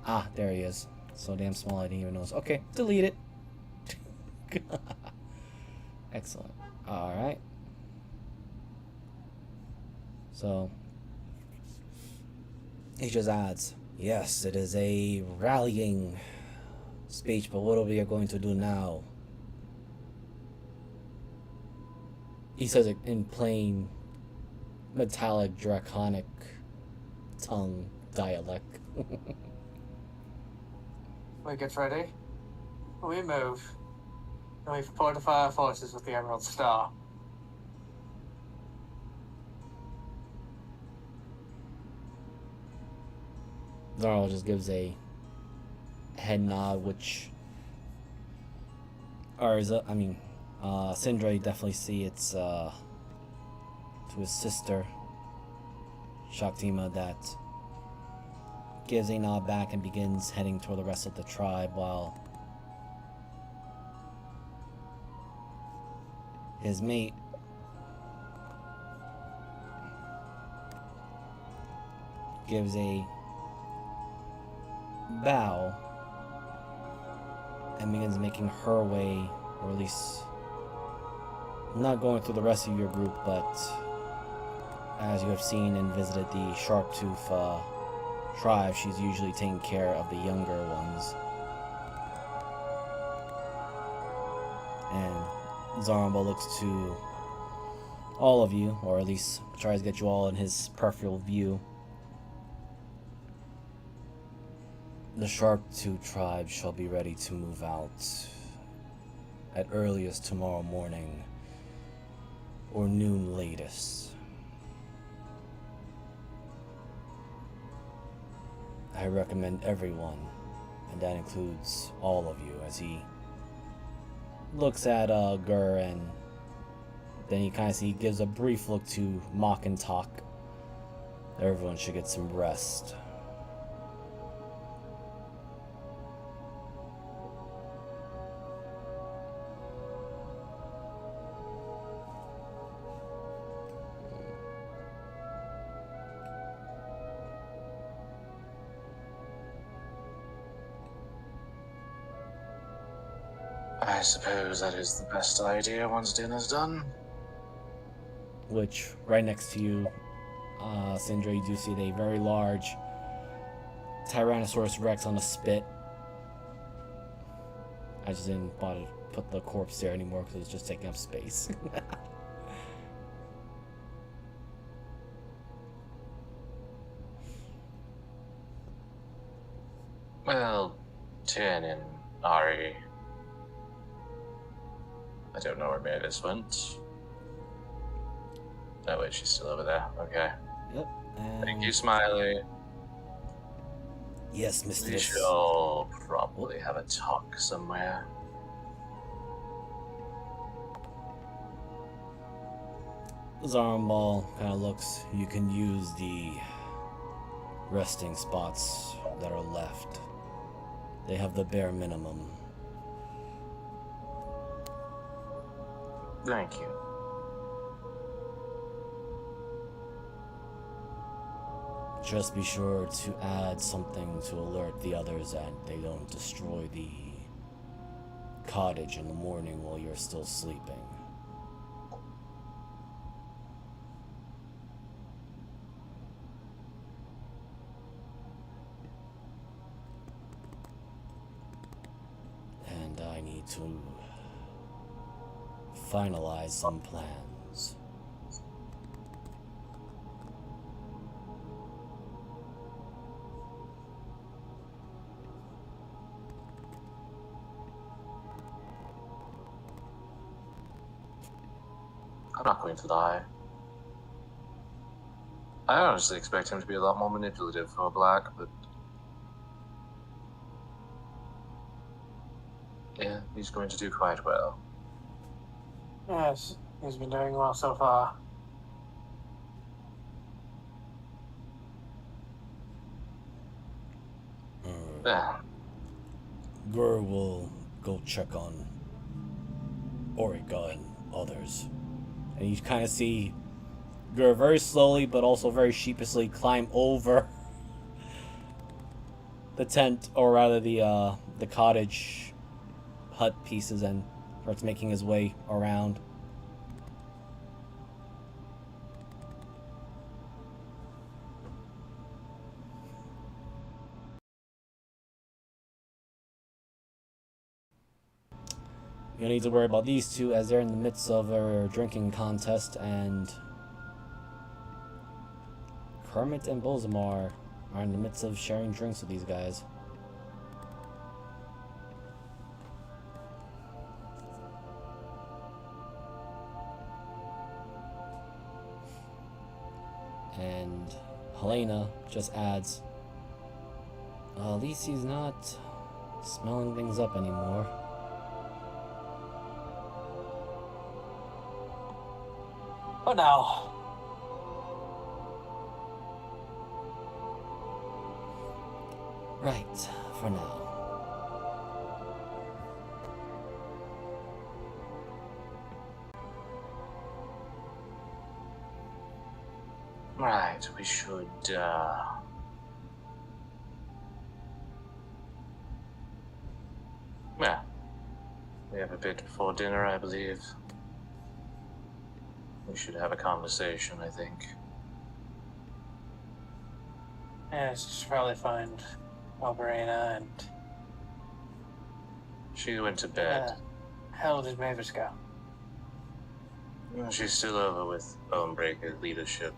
Ah, there he is. So damn small I didn't even notice. Okay, delete it. Excellent. Alright. So... he just adds, yes, it is a rallying speech, but what are we going to do now? He says it in plain metallic draconic tongue dialect. We get ready. We move. And we fortify our forces with the Emerald Star. Zarl just gives a head nod, which... or is it, I mean, Sindra, you definitely see it's, to his sister, Shaktima, that gives a nod back and begins heading toward the rest of the tribe, while his mate gives a bow and begins making her way, or at least not going through the rest of your group, but as you have seen and visited the Sharptooth tribe, she's usually taking care of the younger ones. And Zaramba looks to all of you, or at least tries to get you all in his peripheral view. The Sharptooth tribe shall be ready to move out at earliest tomorrow morning, or noon latest. I recommend everyone, and that includes all of you, as he looks at Gur, and then he kind of gives a brief look to Mock and Talk. Everyone should get some rest. I suppose that is the best idea once dinner's done. Which, right next to you, Sindra, you do see a very large Tyrannosaurus Rex on a spit. I just didn't bother to put the corpse there anymore because it's just taking up space. Well, Tin and Ari. I don't know where Mavis went. Oh wait, she's still over there. Okay. Yep. Thank you, Smiley. Yes, We Mr. shall probably have a talk somewhere. Zarmbal kind of looks. You can use the resting spots that are left. They have the bare minimum. Thank you. Just be sure to add something to alert the others that they don't destroy the cottage in the morning while you're still sleeping. to finalize some plans. I'm not going to lie. I honestly expect him to be a lot more manipulative for a black, but yeah, he's going to do quite well. Yes, he's been doing well so far. Yeah. Gur will go check on Orica and others. And you kind of see Gur very slowly, but also very sheepishly, climb over the tent, or rather the cottage hut pieces, and starts making his way around. You don't need to worry about these two, as they're in the midst of a drinking contest, and Kermit and Bozamar are in the midst of sharing drinks with these guys. And Helena just adds, at least he's not smelling things up anymore. For now. Right, for now. Right, we should, yeah, we have a bit before dinner, I believe. We should have a conversation, I think. Yes, should probably find Alberina and... She went to bed. Hell did Mavis go? She's still over with Bonebreaker leadership.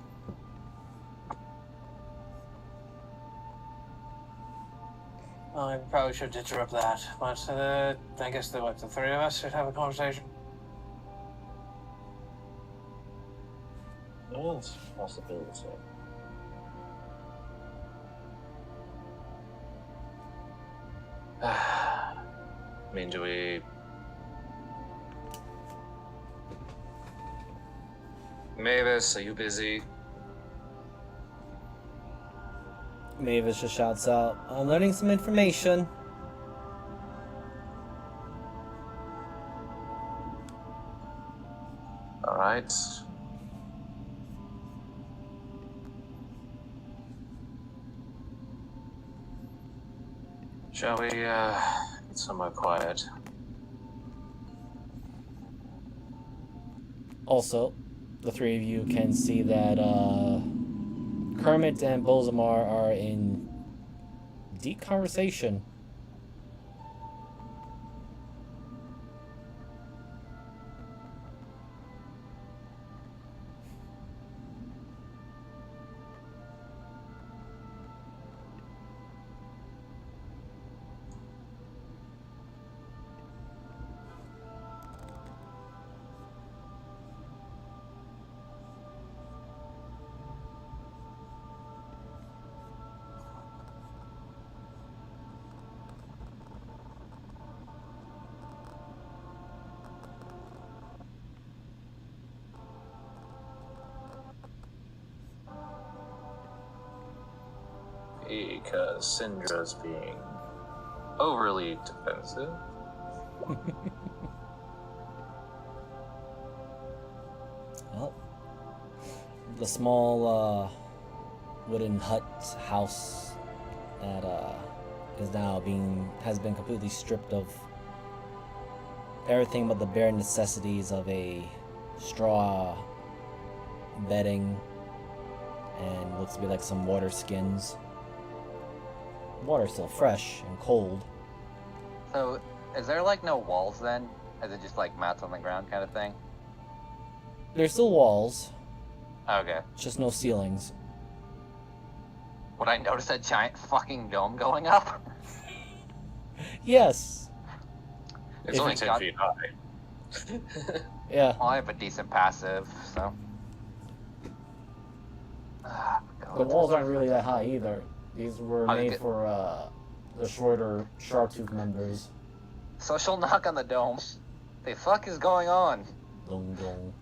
Well, I probably should interrupt that, but I guess the three of us should have a conversation. Well, it's a possibility. I mean, do we... Mavis, are you busy? Mavis just shouts out, I'm learning some information. Alright. Shall we, get somewhere quiet? Also, the three of you can see that Kermit and Bozamar are in deep conversation. Because Syndra's being overly defensive. Well, the small wooden hut house that is now has been completely stripped of everything but the bare necessities of a straw bedding and looks to be like some water skins. Water's still fresh and cold. So Is there like no walls then? Is it just like mats on the ground kind of thing? There's still walls, Okay. just no ceilings. Would I notice a giant fucking dome going up? Yes. It's If only you 10 got- feet high. Yeah. Well, I have a decent passive, so. The walls aren't really that high either. These were Oh, you made get- for the shorter Sharptooth members. Social knock on the dome. The fuck is going on? Dong dong.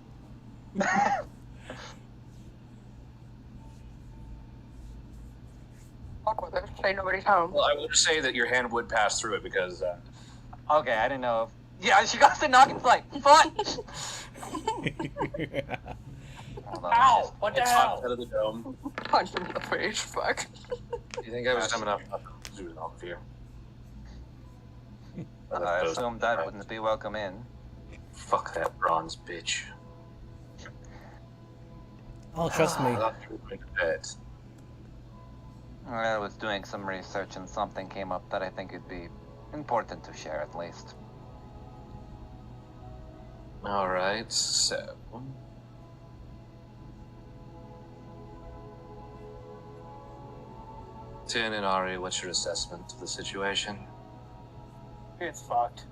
Fuck with it. Say nobody's home. Well, I would say that your hand would pass through it because Okay, I didn't know if. Yeah, she goes to knock and it's like, fuck! Hold on, Ow! What the it's hell? outside of the dome. Punch him in the face. Fuck. Do you think I was dumb enough not to do it off of you? I assumed that wouldn't be welcome in. Fuck that bronze bitch. Oh, trust me. I thought you were going to bed. I was doing some research and something came up that I think would be important to share at least. Alright, so. Tin and Ari, what's your assessment of the situation? It's fucked.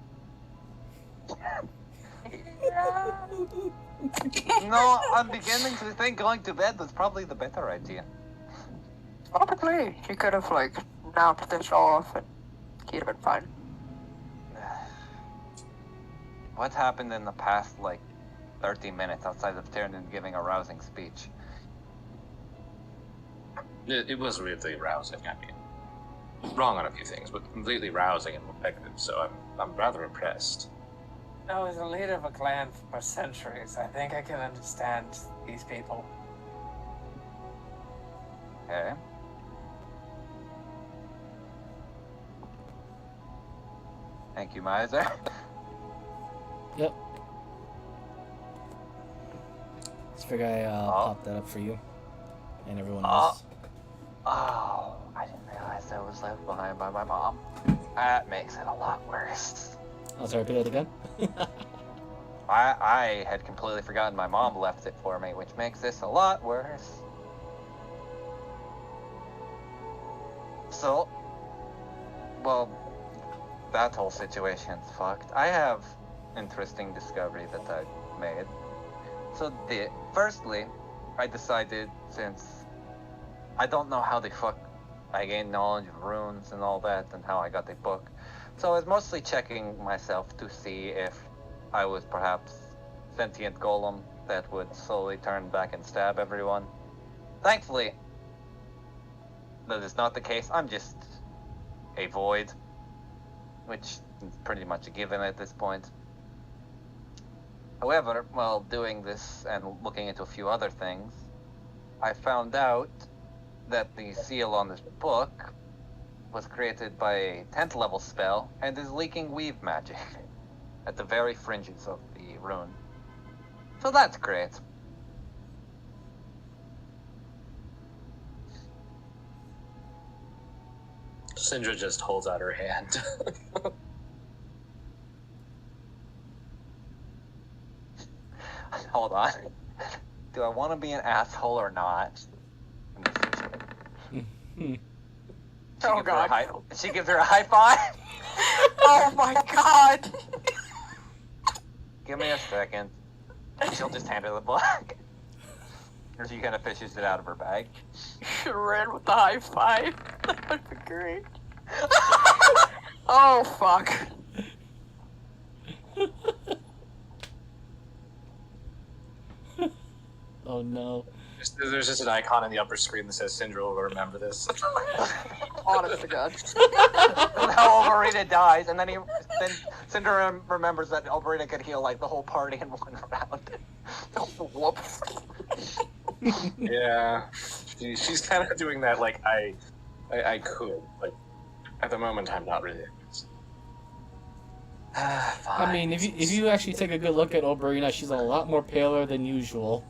No, I'm beginning to think going to bed was probably the better idea. Probably. She could have, like, napped this off and he'd have been fine. What happened in the past, like, 30 minutes outside of Tyrion giving a rousing speech? It was really rousing. I mean, wrong on a few things, but completely rousing and effective. So I'm rather impressed. I was the leader of a clan for centuries. I think I can understand these people. Okay. Thank you, Miser. Yep. Let's figure I pop that up for you and everyone else. Oh, I didn't realize I was left behind by my mom. That makes it a lot worse. Oh, sorry, repeat it again. I had completely forgotten my mom left it for me, which makes this a lot worse. So, well, that whole situation's fucked. I have interesting discovery that I made. So, firstly, I decided, since I don't know how the fuck I gained knowledge of runes and all that, and how I got the book. So I was mostly checking myself to see if I was perhaps sentient golem that would slowly turn back and stab everyone. Thankfully, that is not the case. I'm just a void, which is pretty much a given at this point. However, while doing this and looking into a few other things, I found out that the seal on this book was created by a 10th level spell and is leaking weave magic at the very fringes of the rune. So that's great. Syndra just holds out her hand. Hold on. Do I want to be an asshole or not? In this situation? Oh, gives her a God. she gives her a high five. Oh, my God. Give me a second. She'll just hand her the book. Or she kind of fishes it out of her bag. Should have ran with the high five. That would be great. Oh, fuck. Oh no. There's just an icon in the upper screen that says Syndra will remember this. Honest to God. How Alvarita dies, and then Cinder remembers that Alvarita could heal like the whole party in one round. Whoops. Yeah, she's kind of doing that. Like I could, like at the moment I'm not really. I mean, if you actually take a good look at Oberina, she's a lot more paler than usual.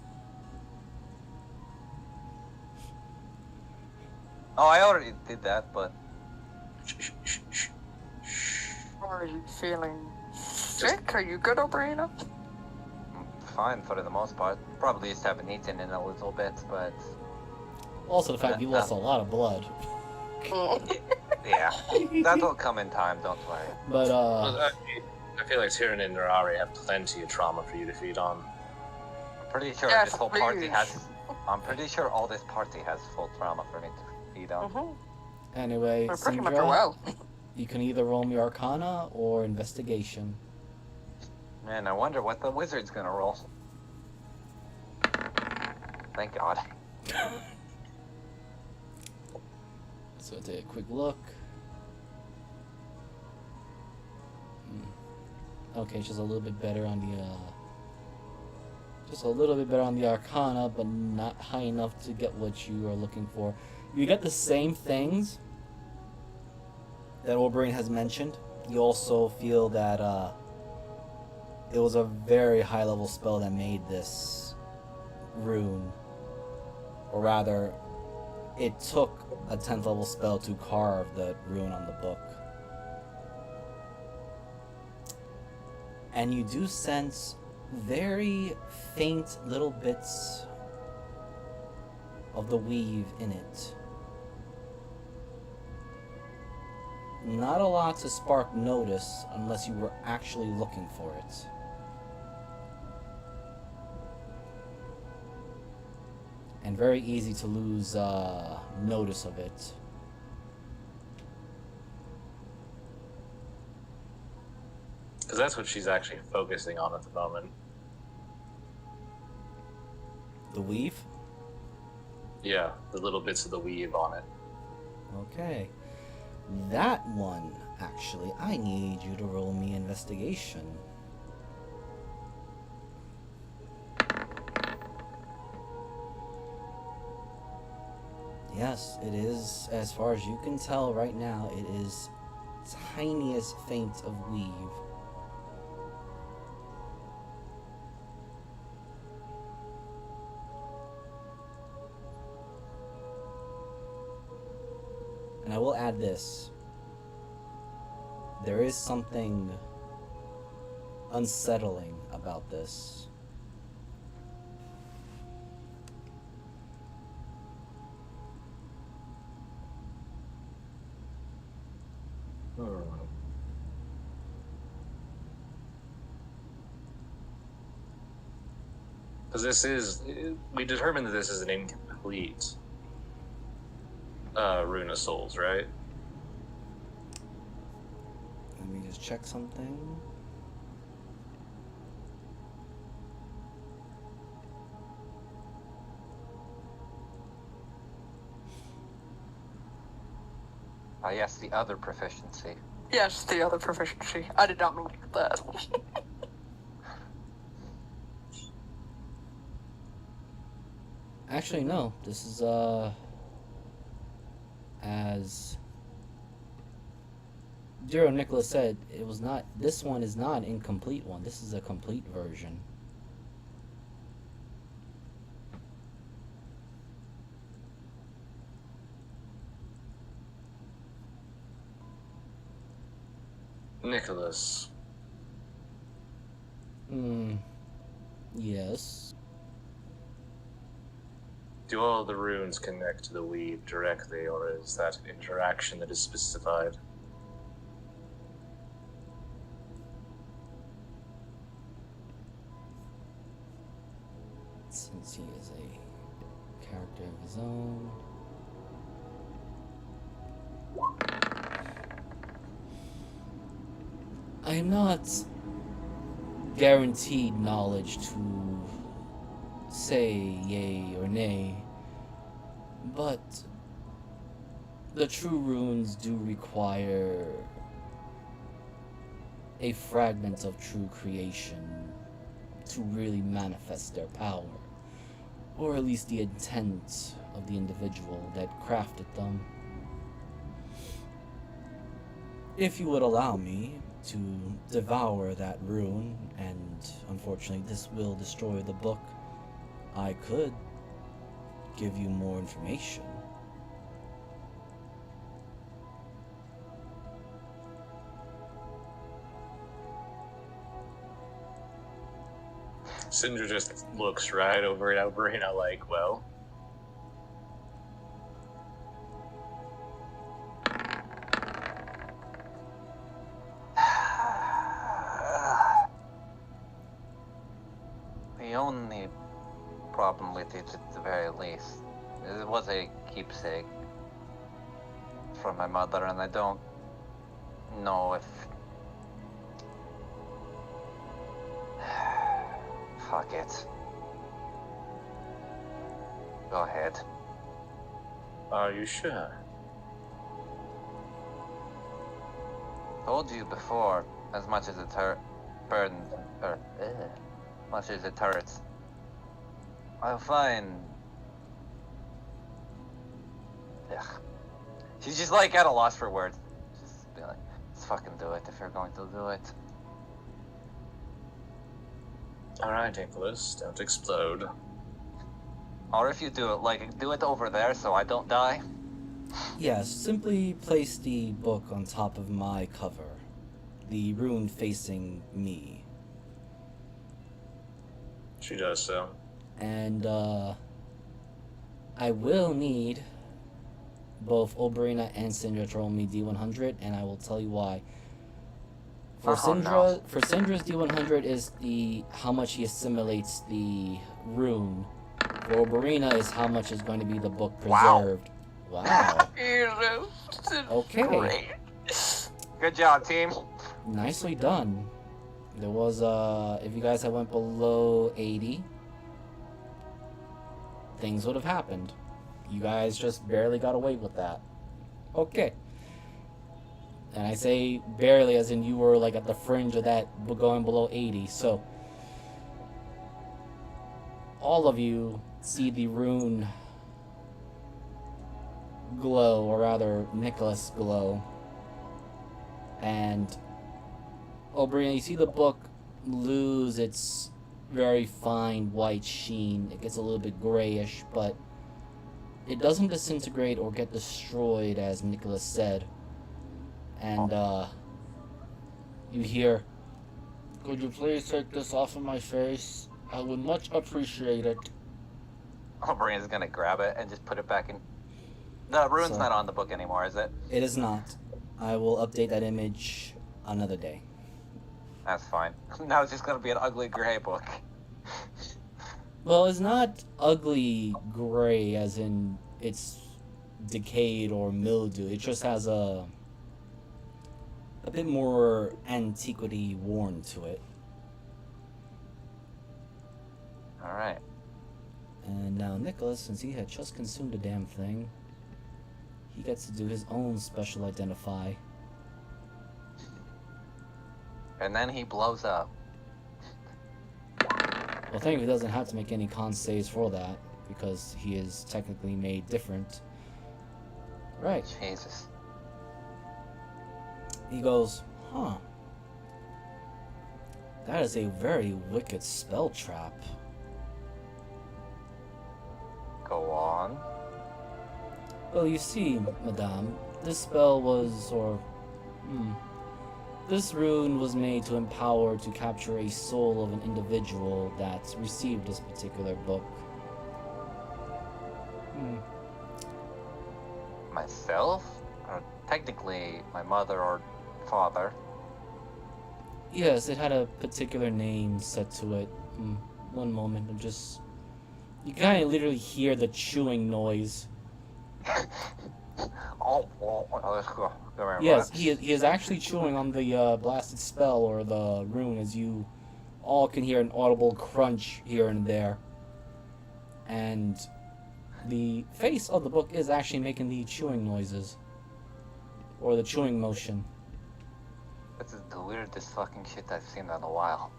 Oh, I already did that, but Are you feeling sick? Are you good, Obrina? Fine for the most part. Probably just haven't eaten in a little bit, but Also, the fact you lost a lot of blood. yeah, that'll come in time. Don't worry. But, Well, I feel like Tyrion and Nerari have plenty of trauma for you to feed on. I'm pretty sure Yes, this whole party please. has. I'm pretty sure all this party has full trauma for me to feed on. Mm-hmm. anyway, We're pretty much Sindra, well. you can either roll me Arcana or Investigation. Man, I wonder what the wizard's gonna roll. Thank God. So take a quick look. Okay, just a little bit better on the Arcana, but not high enough to get what you are looking for. You get the same things that Oberyn has mentioned. You also feel that it was a very high level spell that made this rune, or rather, it took a 10th level spell to carve the rune on the book. And you do sense very faint little bits of the weave in it. Not a lot to spark notice unless you were actually looking for it. And very easy to lose notice of it. Because that's what she's actually focusing on at the moment. The weave? Yeah, the little bits of the weave on it. Okay. That one, actually, I need you to roll me investigation. Yes, it is, as far as you can tell right now, it is tiniest faint of weave. And I will add this. There is something unsettling about this. Because we determined that this is an incomplete Rune of Souls, right? Let me just check something. Yes, the other proficiency. Yes, the other proficiency. I did not mean that. Actually, no. This is, as Jiro Nicholas said, it was not, this one is not an incomplete one. This is a complete version. Nicholas. Yes. Do all the runes connect to the weave directly, or is that an interaction that is specified? Since he is a character of his own. I am not guaranteed knowledge to say yay or nay, but the true runes do require a fragment of true creation to really manifest their power, or at least the intent of the individual that crafted them. If you would allow me to devour that rune, and unfortunately this will destroy the book, I could give you more information. Sindra just looks right over at Alberina like, well. The only problem with it, at the very least, it was a keepsake from my mother, and I don't know if... Fuck it. Go ahead. Are you sure? Told you before, as much as it burdens, much as it hurts, I'll find... Ugh. She's just like at a loss for words. Just be like, let's fucking do it if you're going to do it. Alright, Nicholas, don't explode. Or if you do it, like, do it over there so I don't die. Yes, simply place the book on top of my cover. The rune facing me. She does so. And, I will need both Oberina and Sindra to roll me D100, and I will tell you why. For Sindra's D100 is how much he assimilates the rune. For Oberina is how much is going to be the book preserved. Wow. Okay. Good job, team. Nicely done. There was, if you guys had went below 80, things would have happened. You guys just barely got away with that. Okay. And I say barely as in you were like at the fringe of that going below 80. So, all of you see the rune glow, or rather Nicholas glow. And Oberina, you see the book lose its very fine white sheen. It gets a little bit grayish, but it doesn't disintegrate or get destroyed, as Nicholas said. And, you hear, "Could you please take this off of my face? I would much appreciate it." Oberina's gonna grab it and just put it back in. The rune's So- not on the book anymore, is it? It is not. I will update that image another day. That's fine. Now it's just gonna be an ugly gray book. Well, it's not ugly gray as in it's decayed or mildew. It just has a bit more antiquity worn to it. Alright. And now Nicholas, since he had just consumed the damn thing, he gets to do his own special identify. And then he blows up. Well, thankfully he doesn't have to make any con saves for that, because he is technically made different. Right. Jesus. He goes, huh. That is a very wicked spell trap. Go on. Well, you see, madame, this spell was, this rune was made to empower to capture a soul of an individual that received this particular book. Myself? Or technically, my mother or father. Yes, it had a particular name set to it. One moment, you kind of literally hear the chewing noise. Let's go. Yes, he is actually chewing on the blasted spell or the rune, as you all can hear an audible crunch here and there. And the face of the book is actually making the chewing noises. Or the chewing motion. This is the weirdest fucking shit I've seen in a while.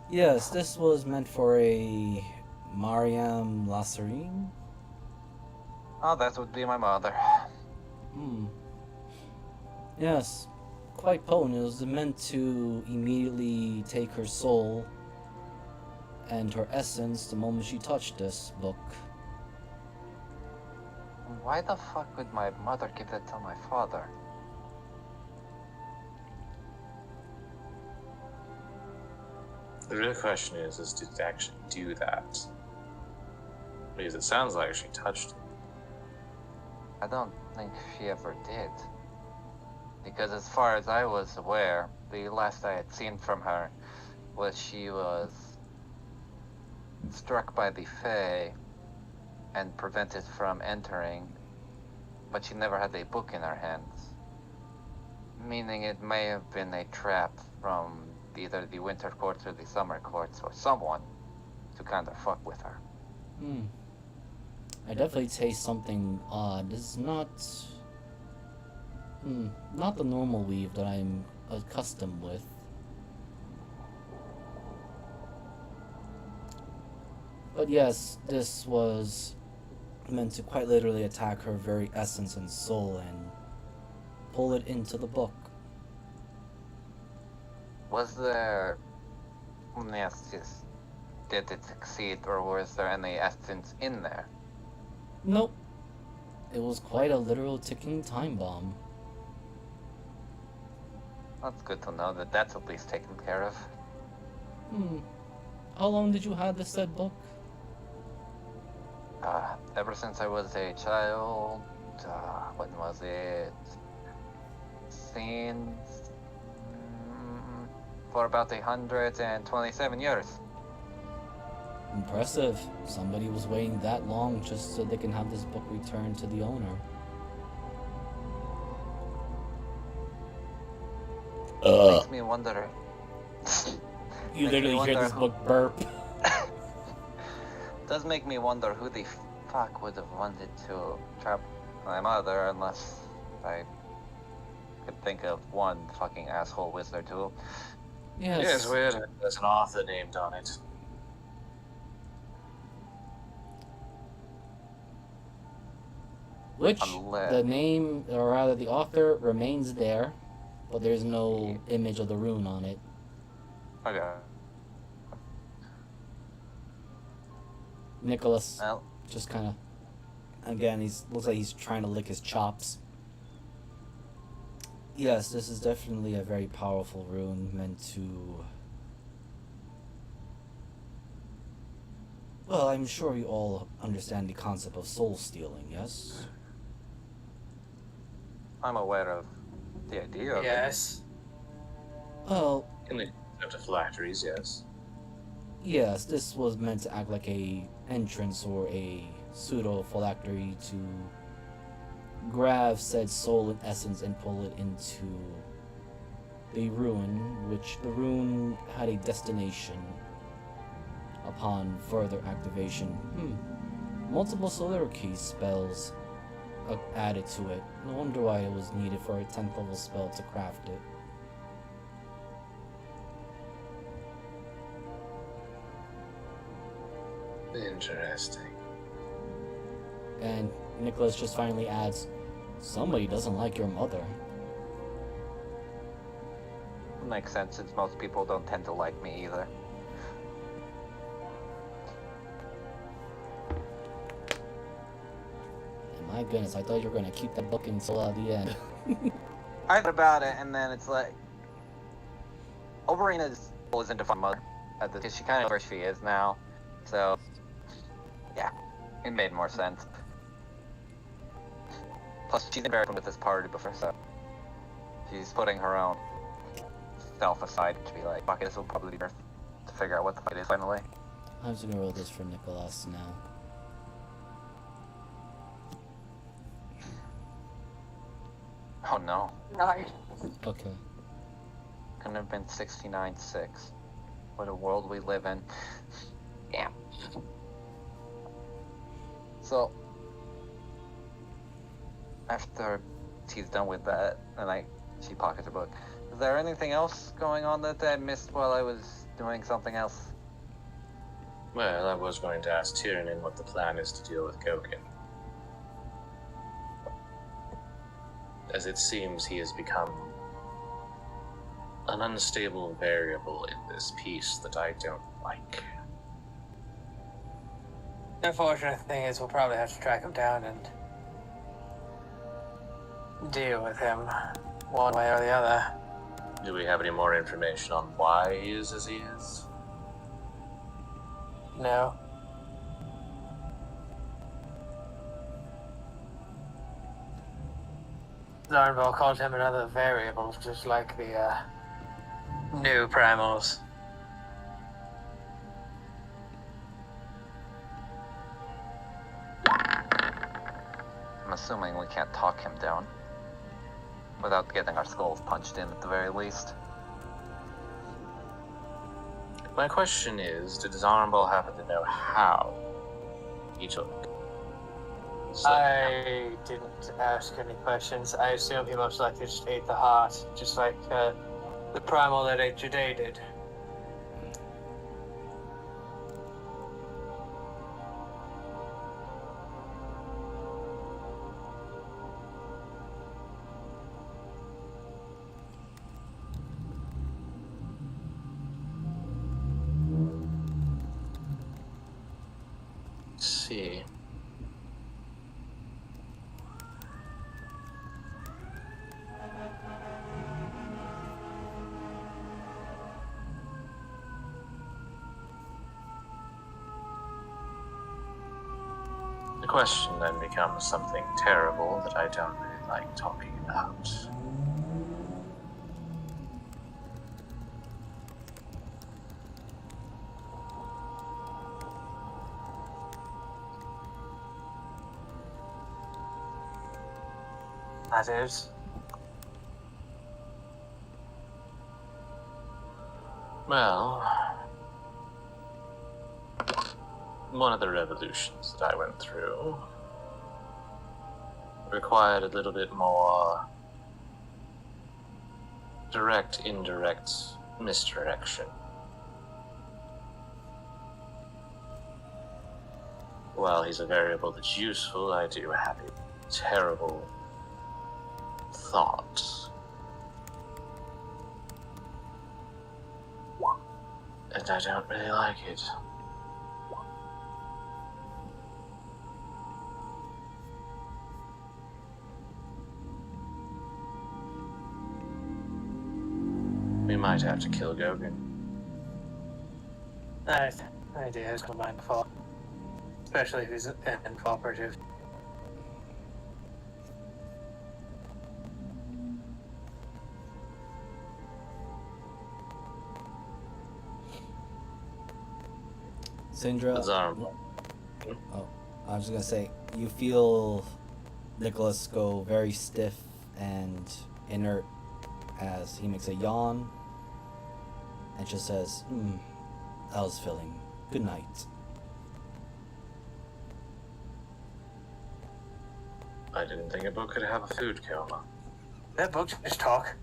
Yes, this was meant for a Mariam Lasserine. Oh, that would be my mother. Yes, quite potent. It was meant to immediately take her soul and her essence the moment she touched this book. Why the fuck would my mother give that to my father? The real question is did it actually do that? Because it sounds like she touched it. I don't think she ever did. Because as far as I was aware, the last I had seen from her was she was struck by the Fae and prevented from entering, but she never had a book in her hands. Meaning it may have been a trap from either the winter courts or the summer courts or someone to kind of fuck with her. I definitely taste something odd. This is not the normal weave that I'm accustomed with. But yes, this was meant to quite literally attack her very essence and soul and pull it into the book. Was there... Yes, did it succeed, or was there any essence in there? Nope. It was quite a literal ticking time bomb. That's good to know that that's at least taken care of. How long did you have this said book? Ever since I was a child, when was it? Since... for about 127 years. Impressive. Somebody was waiting that long just so they can have this book returned to the owner. Makes me wonder. You Makes me literally hear wonder this book burp. Does make me wonder who the fuck would have wanted to trap my mother, unless I could think of one fucking asshole wizard too. Yes. Weird. There's an author named on it. Which Unless... the name, or rather the author, remains there, but there's no image of the rune on it. Okay. Nicholas Well, just kind of, again, looks like he's trying to lick his chops. Yes, this is definitely a very powerful rune meant to... Well, I'm sure you all understand the concept of soul stealing, yes? I'm aware of the idea of it. Yes. Well, In the concept of phylacteries, yes. yes, this was meant to act like a entrance or a pseudo-phylactery to grab said soul and essence and pull it into the rune, which the rune had a destination upon further activation. Multiple soliloquy spells added to it. No wonder why it was needed for a 10th level spell to craft it. Interesting. And Nicholas just finally adds, somebody doesn't like your mother. Makes sense, since most people don't tend to like me either. And my goodness, I thought you were going to keep that book until the end. I thought about it, and then it's like... Oberina's isn't a fun mother, because she kind of knows where she is now. So, yeah, it made more sense. Plus, she's been very open with this party before, so she's putting her own self aside to be like, fuck it, this will probably be worth to figure out what the fight is finally. I'm just going to roll this for Nicholas now. Oh no. Nice. Okay. Couldn't have been 69-6. What a world we live in. Damn. So, after she's done with that, and she pockets her book, is there anything else going on that I missed while I was doing something else? Well, I was going to ask Tyrion what the plan is to deal with Gokin. As it seems he has become an unstable variable in this piece that I don't like. The unfortunate thing is we'll probably have to track him down and deal with him one way or the other. Do we have any more information on why he is as he is? No. Zarnball called him another variable, just like the new primals. I'm assuming we can't talk him down. Without getting our skulls punched in at the very least. My question is, did Zarnball happen to know how he took? So, I didn't ask any questions. I assume he most likely just ate the heart, just like the primal that ate Jade did. let's see. The question then becomes something terrible that I don't really like talking about. That is. Well, one of the revolutions that I went through required a little bit more direct, indirect misdirection. While he's a variable that's useful, I do have a terrible thought. And I don't really like it. We might have to kill Gogan. The idea has come mind before. Especially if he's cooperative. Sindra. Zarnball. Oh, I was just gonna say, you feel Nicholas go very stiff and inert as he makes a yawn and just says, I was feeling. Good night. I didn't think a book could have a food coma. That book just talk.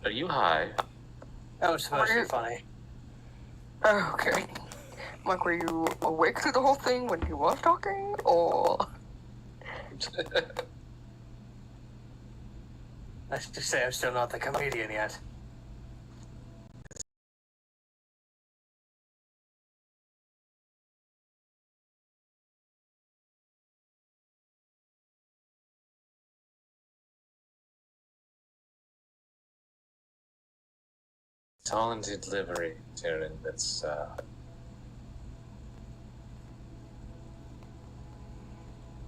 Are you high? That was supposed to be funny. Okay. Like, were you awake through the whole thing when he was talking, or? Let's just say I'm still not the comedian yet. Talented livery, Tyrion, that's,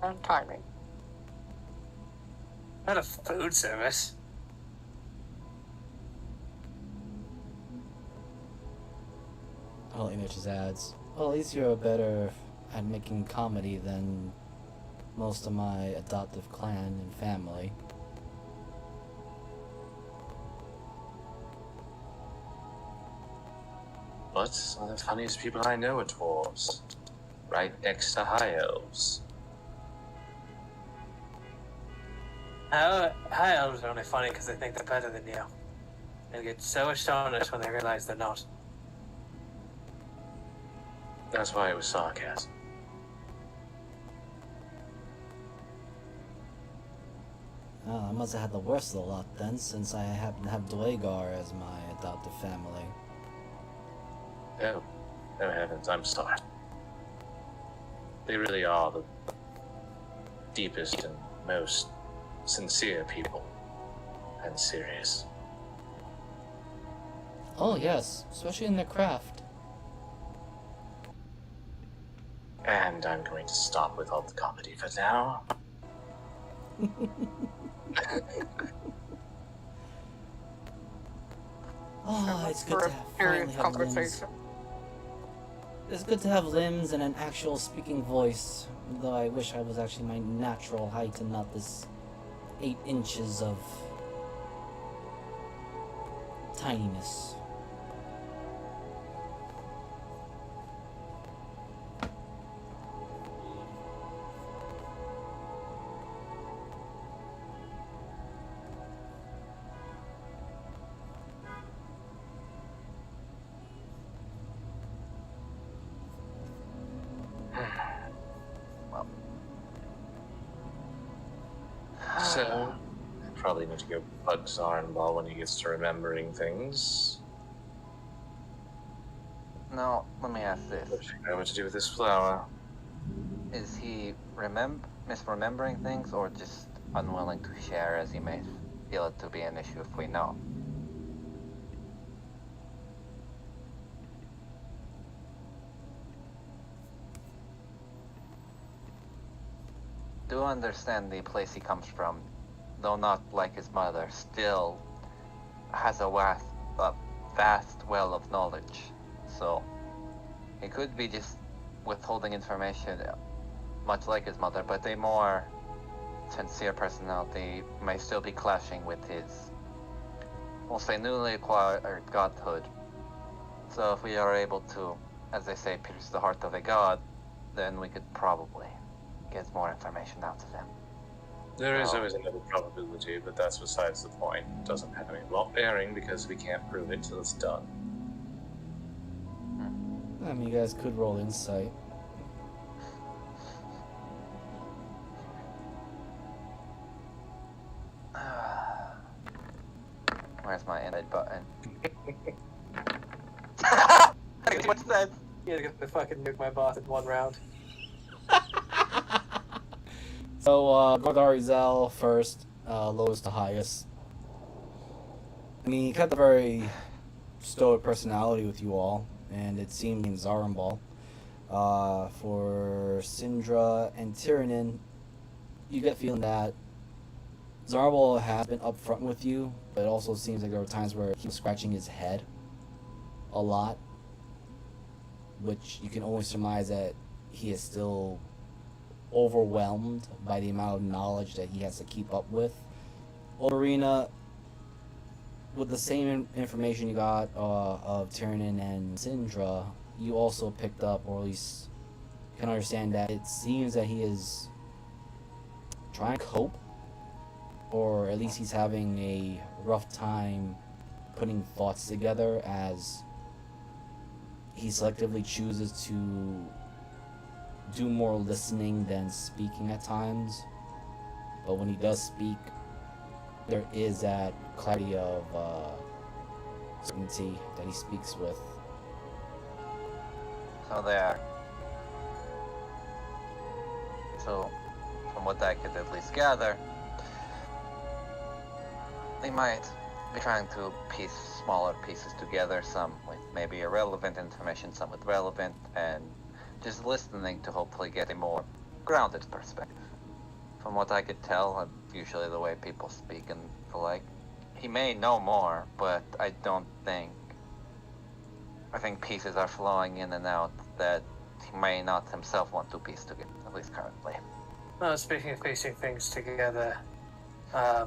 And timing. Not a food service. Well, Ina just adds, well, at least you're better at making comedy than most of my adoptive clan and family. but some of the funniest people I know are dwarves. Right next to high elves. High elves are only funny because they think they're better than you. They get so astonished when they realize they're not. That's why it was sarcasm. Oh, I must have had the worst of the lot then, since I happen to have Dwagar as my adoptive family. Oh heavens, I'm sorry. They really are the deepest and most sincere people, and serious. Oh yes, especially in their craft. And I'm going to stop with all the comedy for now. Oh, it's good For to a have, period finally have limbs. conversation. It's good to have limbs and an actual speaking voice. Though I wish I was actually my natural height and not this 8 inches of tininess. So, I probably need to go bug Zarnball when he gets to remembering things. Now, let me ask this. But figure out what to do with this flower. Is he misremembering things or just unwilling to share as he may feel it to be an issue if we know? Do understand the place he comes from, though not like his mother, still has a vast well of knowledge. So, he could be just withholding information, much like his mother, but a more sincere personality may still be clashing with his, we'll say, newly acquired godhood. So if we are able to, as they say, pierce the heart of a god, then we could probably get more information out of him. There is Oh. always another probability, but that's besides the point. It doesn't have any bearing because we can't prove it till it's done. I mean, you guys could roll insight. Where's my insight button? What's that? You're gonna fucking nuke my boss in one round. So, Gordarizel first, lowest to highest. I mean, he kept a very stoic personality with you all, and it seemed in Zarambal. For Syndra and Tyrannin, you get the feeling that Zarambal has been upfront with you, but it also seems like there were times where he was scratching his head a lot, which you can only surmise that he is still overwhelmed by the amount of knowledge that he has to keep up with. Olorina, with the same information you got of Tyrannin and Syndra, you also picked up, or at least can understand that it seems that he is trying to cope, or at least he's having a rough time putting thoughts together as he selectively chooses to do more listening than speaking at times. But when he does speak, there is that clarity of certainty that he speaks with. So there. So, from what I could at least gather, they might be trying to piece smaller pieces together, some with maybe irrelevant information, some with relevant, and just listening to hopefully get a more grounded perspective. From what I could tell, usually the way people speak and the like, he may know more, but I think pieces are flowing in and out that he may not himself want to piece together, at least currently. Well, speaking of piecing things together, I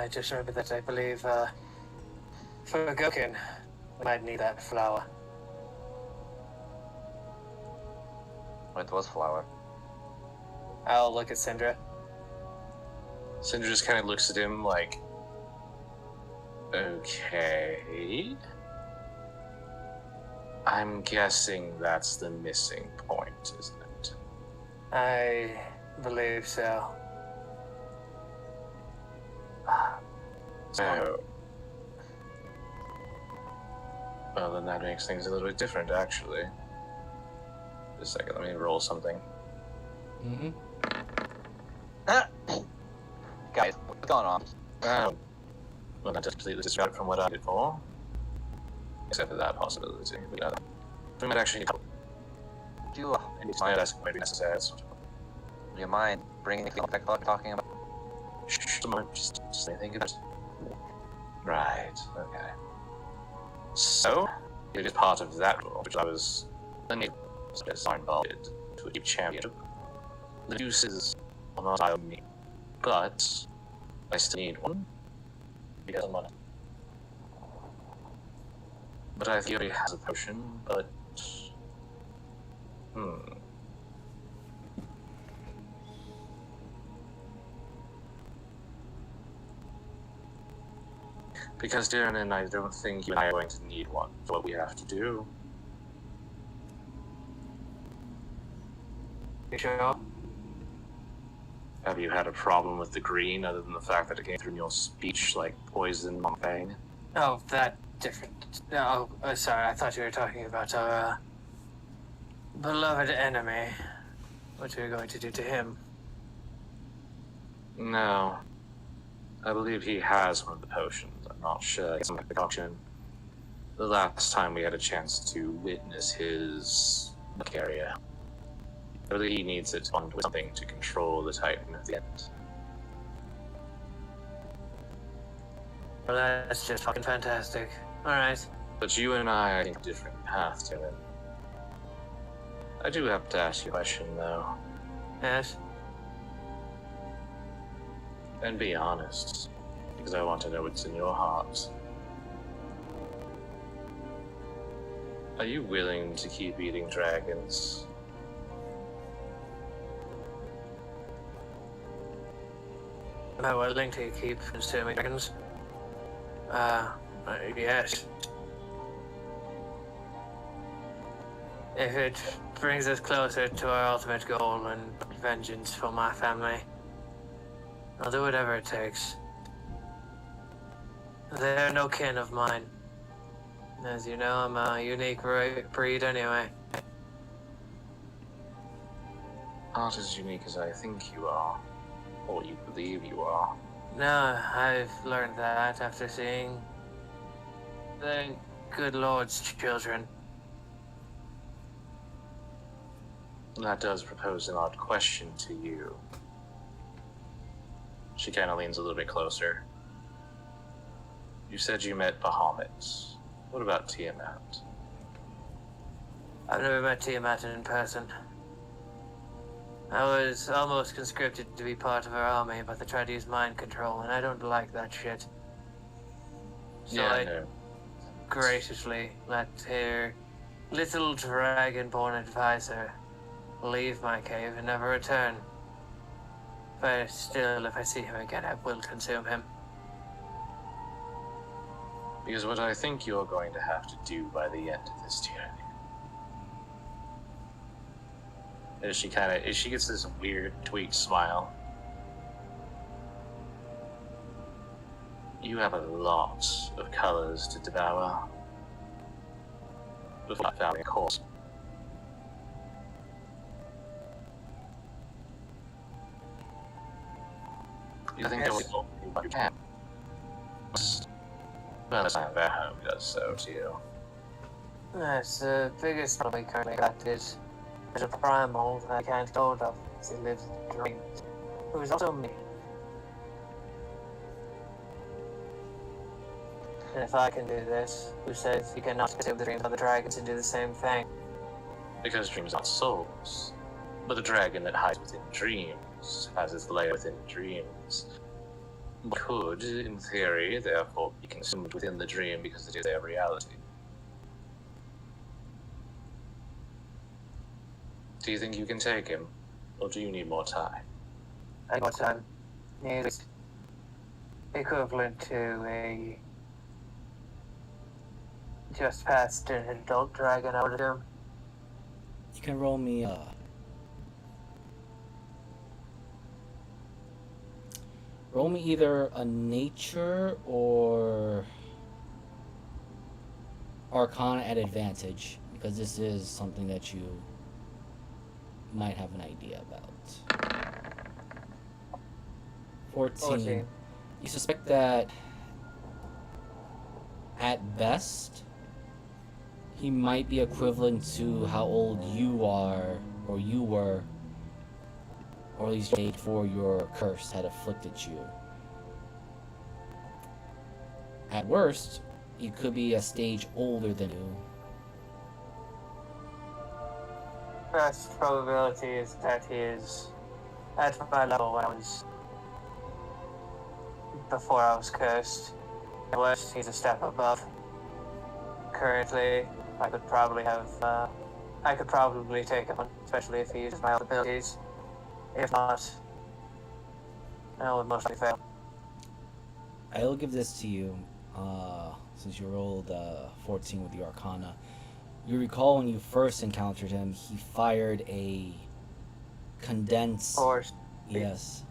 just remembered that I believe for Gokin, we might need that flower. It was flower. I'll look at Syndra. Syndra just kind of looks at him like, okay. I'm guessing that's the missing point, isn't it? I believe so. Oh. Well, then that makes things a little bit different, actually. Just a second, let me roll something. Mm-hmm. Guys, what's going on? Well, not just completely distracted from what I did for. except for that possibility. But we might actually Do you mind asking might be necessary. do you mind bringing the thing back talking about? Shh, just think of it. Right, okay. So, it is part of that rule, which I was unable to involved to achieve championship. The deuces are not by me, but I still need one because of money. But I think he already has a potion, but because Darren and I don't think you and I are going to need one. So what we have to do. You sure? Have you had a problem with the green other than the fact that it came through in your speech like poison on fang? Oh, that different. No, sorry, I thought you were talking about our beloved enemy. What you're going to do to him. No. I believe he has one of the potions. I'm not sure. It's like the concoction. The last time we had a chance to witness his area. I believe he needs it with something to control the Titan at the end. Well, that's just fucking fantastic. Alright. But you and I think different paths to him. I do have to ask you a question, though. Yes? And be honest, because I want to know what's in your heart. Are you willing to keep eating dragons? Am I willing to keep consuming dragons? Yes. If it brings us closer to our ultimate goal and vengeance for my family, I'll do whatever it takes. They're no kin of mine. As you know, I'm a unique breed anyway. Not as unique as I think you are, or you believe you are. No, I've learned that after seeing the good Lord's children. That does propose an odd question to you. She kind of leans a little bit closer. You said you met Bahamut. What about Tiamat? I've never met Tiamat in person. I was almost conscripted to be part of her army, but they tried to use mind control, and I don't like that shit. So I no. graciously let her little dragon-born advisor leave my cave and never return. But still, if I see him again, I will consume him. Because what I think you're going to have to do by the end of this tyranny is she gets this weird tweaked smile. You have a lot of colors to devour before I found a course. You think that will you can? Well, it's not that home does so to you. Yes, the biggest problem we currently got is there's a primal that I can't get hold of. He lives in dreams. Who is also me. And if I can do this, who says you cannot consume the dreams of the dragons and do the same thing? Because dreams aren't souls. But a dragon that hides within dreams has its lair within dreams. Could, in theory, therefore be consumed within the dream because it is their reality. Do you think you can take him, or do you need more time? I got time. It's equivalent to a just past an adult dragon, I would assume. You can roll me roll me either a nature or arcana at advantage, because this is something that you might have an idea about. 14. You suspect that at best he might be equivalent to how old you are, or you were, or at least age before your curse had afflicted you. At worst, he could be a stage older than you. Best probability is that he is at my level when I was before I was cursed. At worst, he's a step above. Currently, I could probably take him on, especially if he uses my other abilities. If not, I would mostly fail. I will give this to you, since you rolled 14 with the Arcana. You recall when you first encountered him, he fired a condensed... Force. Yes.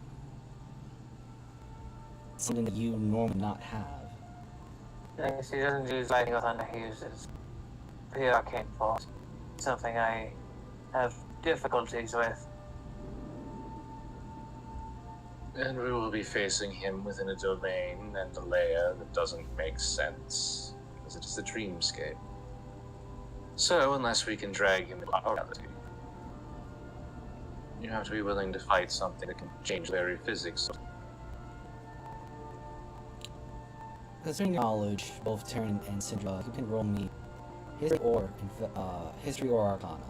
Something that you normally not have. Yes, he doesn't use lightning or thunder, he uses the arcane force. Something I have difficulties with. And we will be facing him within a domain and a layer that doesn't make sense, because it is the dreamscape. So, unless we can drag him into our reality, you have to be willing to fight something that can change the very physics. Concerning your knowledge, both Terran and Syndra, you can roll me history or Arcana.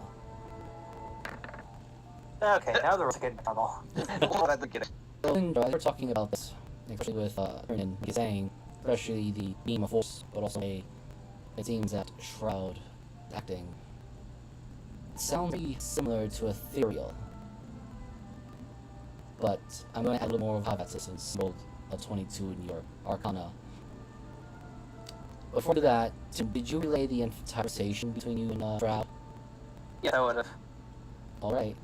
Okay, now the rules are getting trouble. Syndra, we're talking about this, especially with Terran, he's saying, especially the beam of force, but also it seems that Shroud acting. It sounds pretty similar to ethereal. But I'm going to add a little more of how that's since you rolled a 22 in your Arcana. Before that, did you relay the entire conversation between you and Shroud? Yeah, I would have. Alright.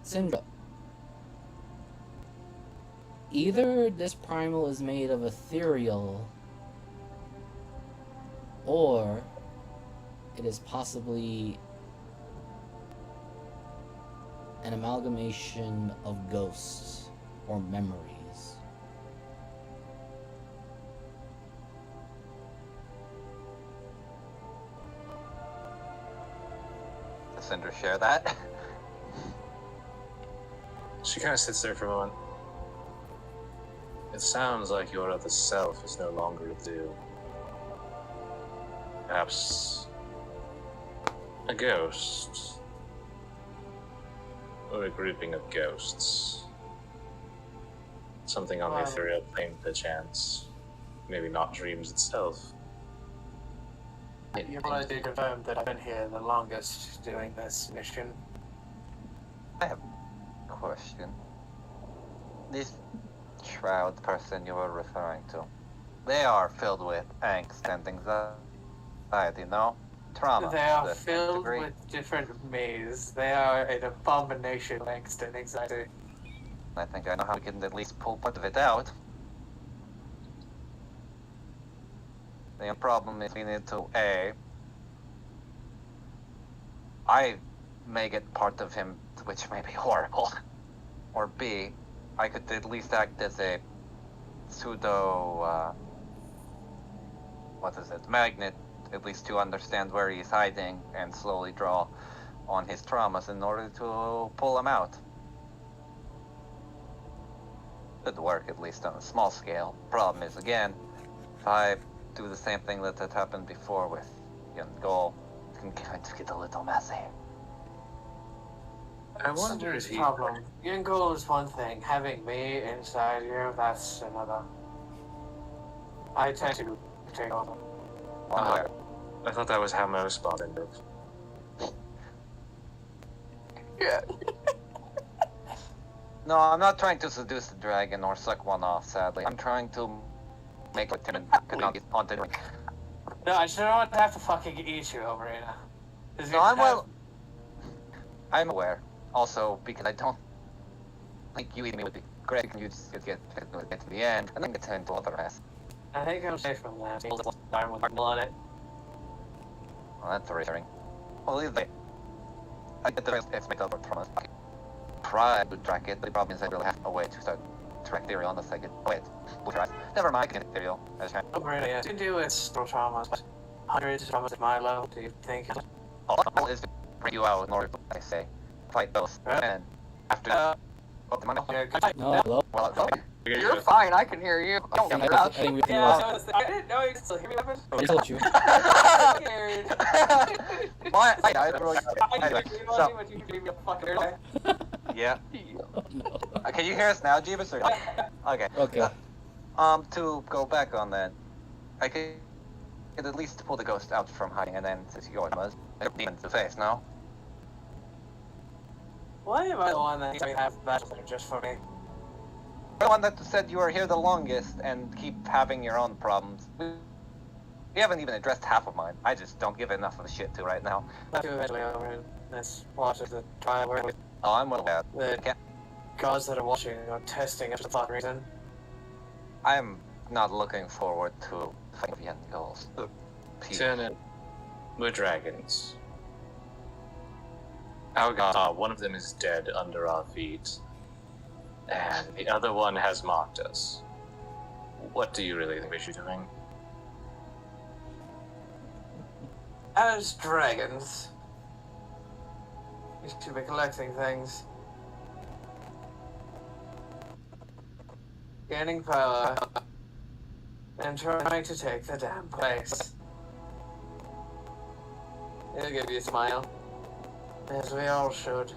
Syndra. Either this primal is made of ethereal, or it is possibly an amalgamation of ghosts or memories. Does Cinder share that? She kind of sits there for a moment. It sounds like your other self is no longer a do. Perhaps a ghost. Or a grouping of ghosts. Something on the ethereal plane, perchance. Maybe not dreams itself. You're going to confirm that I've been here the longest doing this mission. I have a question. This Shroud person you were referring to, they are filled with angst and anxiety, no? Trauma. They are to a filled degree. with different mazes. They are an abomination of angst and anxiety. I think I know how we can at least pull part of it out. The only problem is we need to I may get part of him, which may be horrible, or B, I could at least act as a pseudo, magnet, at least to understand where he's hiding and slowly draw on his traumas in order to pull him out. Could work, at least on a small scale. Problem is, again, if I do the same thing that had happened before with young Goal, it can kind of get a little messy. I wonder if he... Problem. Young goal is one thing. Having me inside you, that's another. I tend to take over. I thought that was how most Boston did. Yeah. No, I'm not trying to seduce the dragon or suck one off, sadly. I'm trying to make it timid could not get haunted. No, I just don't want to have to fucking eat you over here. No, I'm aware. Also, because I don't think you eating me would be great. You just get to the end, and then get into all the rest. I think I'm safe from that. Arm with marble on it. Well, that's reassuring. Well, either way, I get the rest expect over from us. Try to track it, but the problem is I really have a way to start track theory on the second. Wait, never mind, I can get ethereal. Oh, really? Yeah. You can do it through traumas, but hundreds of my level, do you think? All is to bring you out in order to, I say, fight those. And after the money, No, hello? well, okay. You're fine. I can hear you. Don't I crouch. think we can Yeah, I didn't know you could still hear me. I told you. I'm scared. Why? I really. Anyway, so But you can be a fucking early. yeah. No. Can you hear us now, Jeebus? Or okay. Okay. To go back on that, I could at least pull the ghost out from hiding, and then since you're Muzz, demon to face. No. Why am I the one that needs to have battles that are just for me? The one that said you were here the longest and keep having your own problems. We haven't even addressed half of mine. I just don't give enough of a shit to right now. Not too eventually over, and let's watch the trial where Oh, I'm well aware. the gods that are watching are testing us for thought reason. I'm not looking forward to fighting the end goals. Lieutenant, we're dragons. Our god, one of them is dead under our feet, and the other one has mocked us. What do you really think we should be doing? As dragons, we should be collecting things. Gaining power, and trying to take the damn place. It'll give you a smile, as we all should.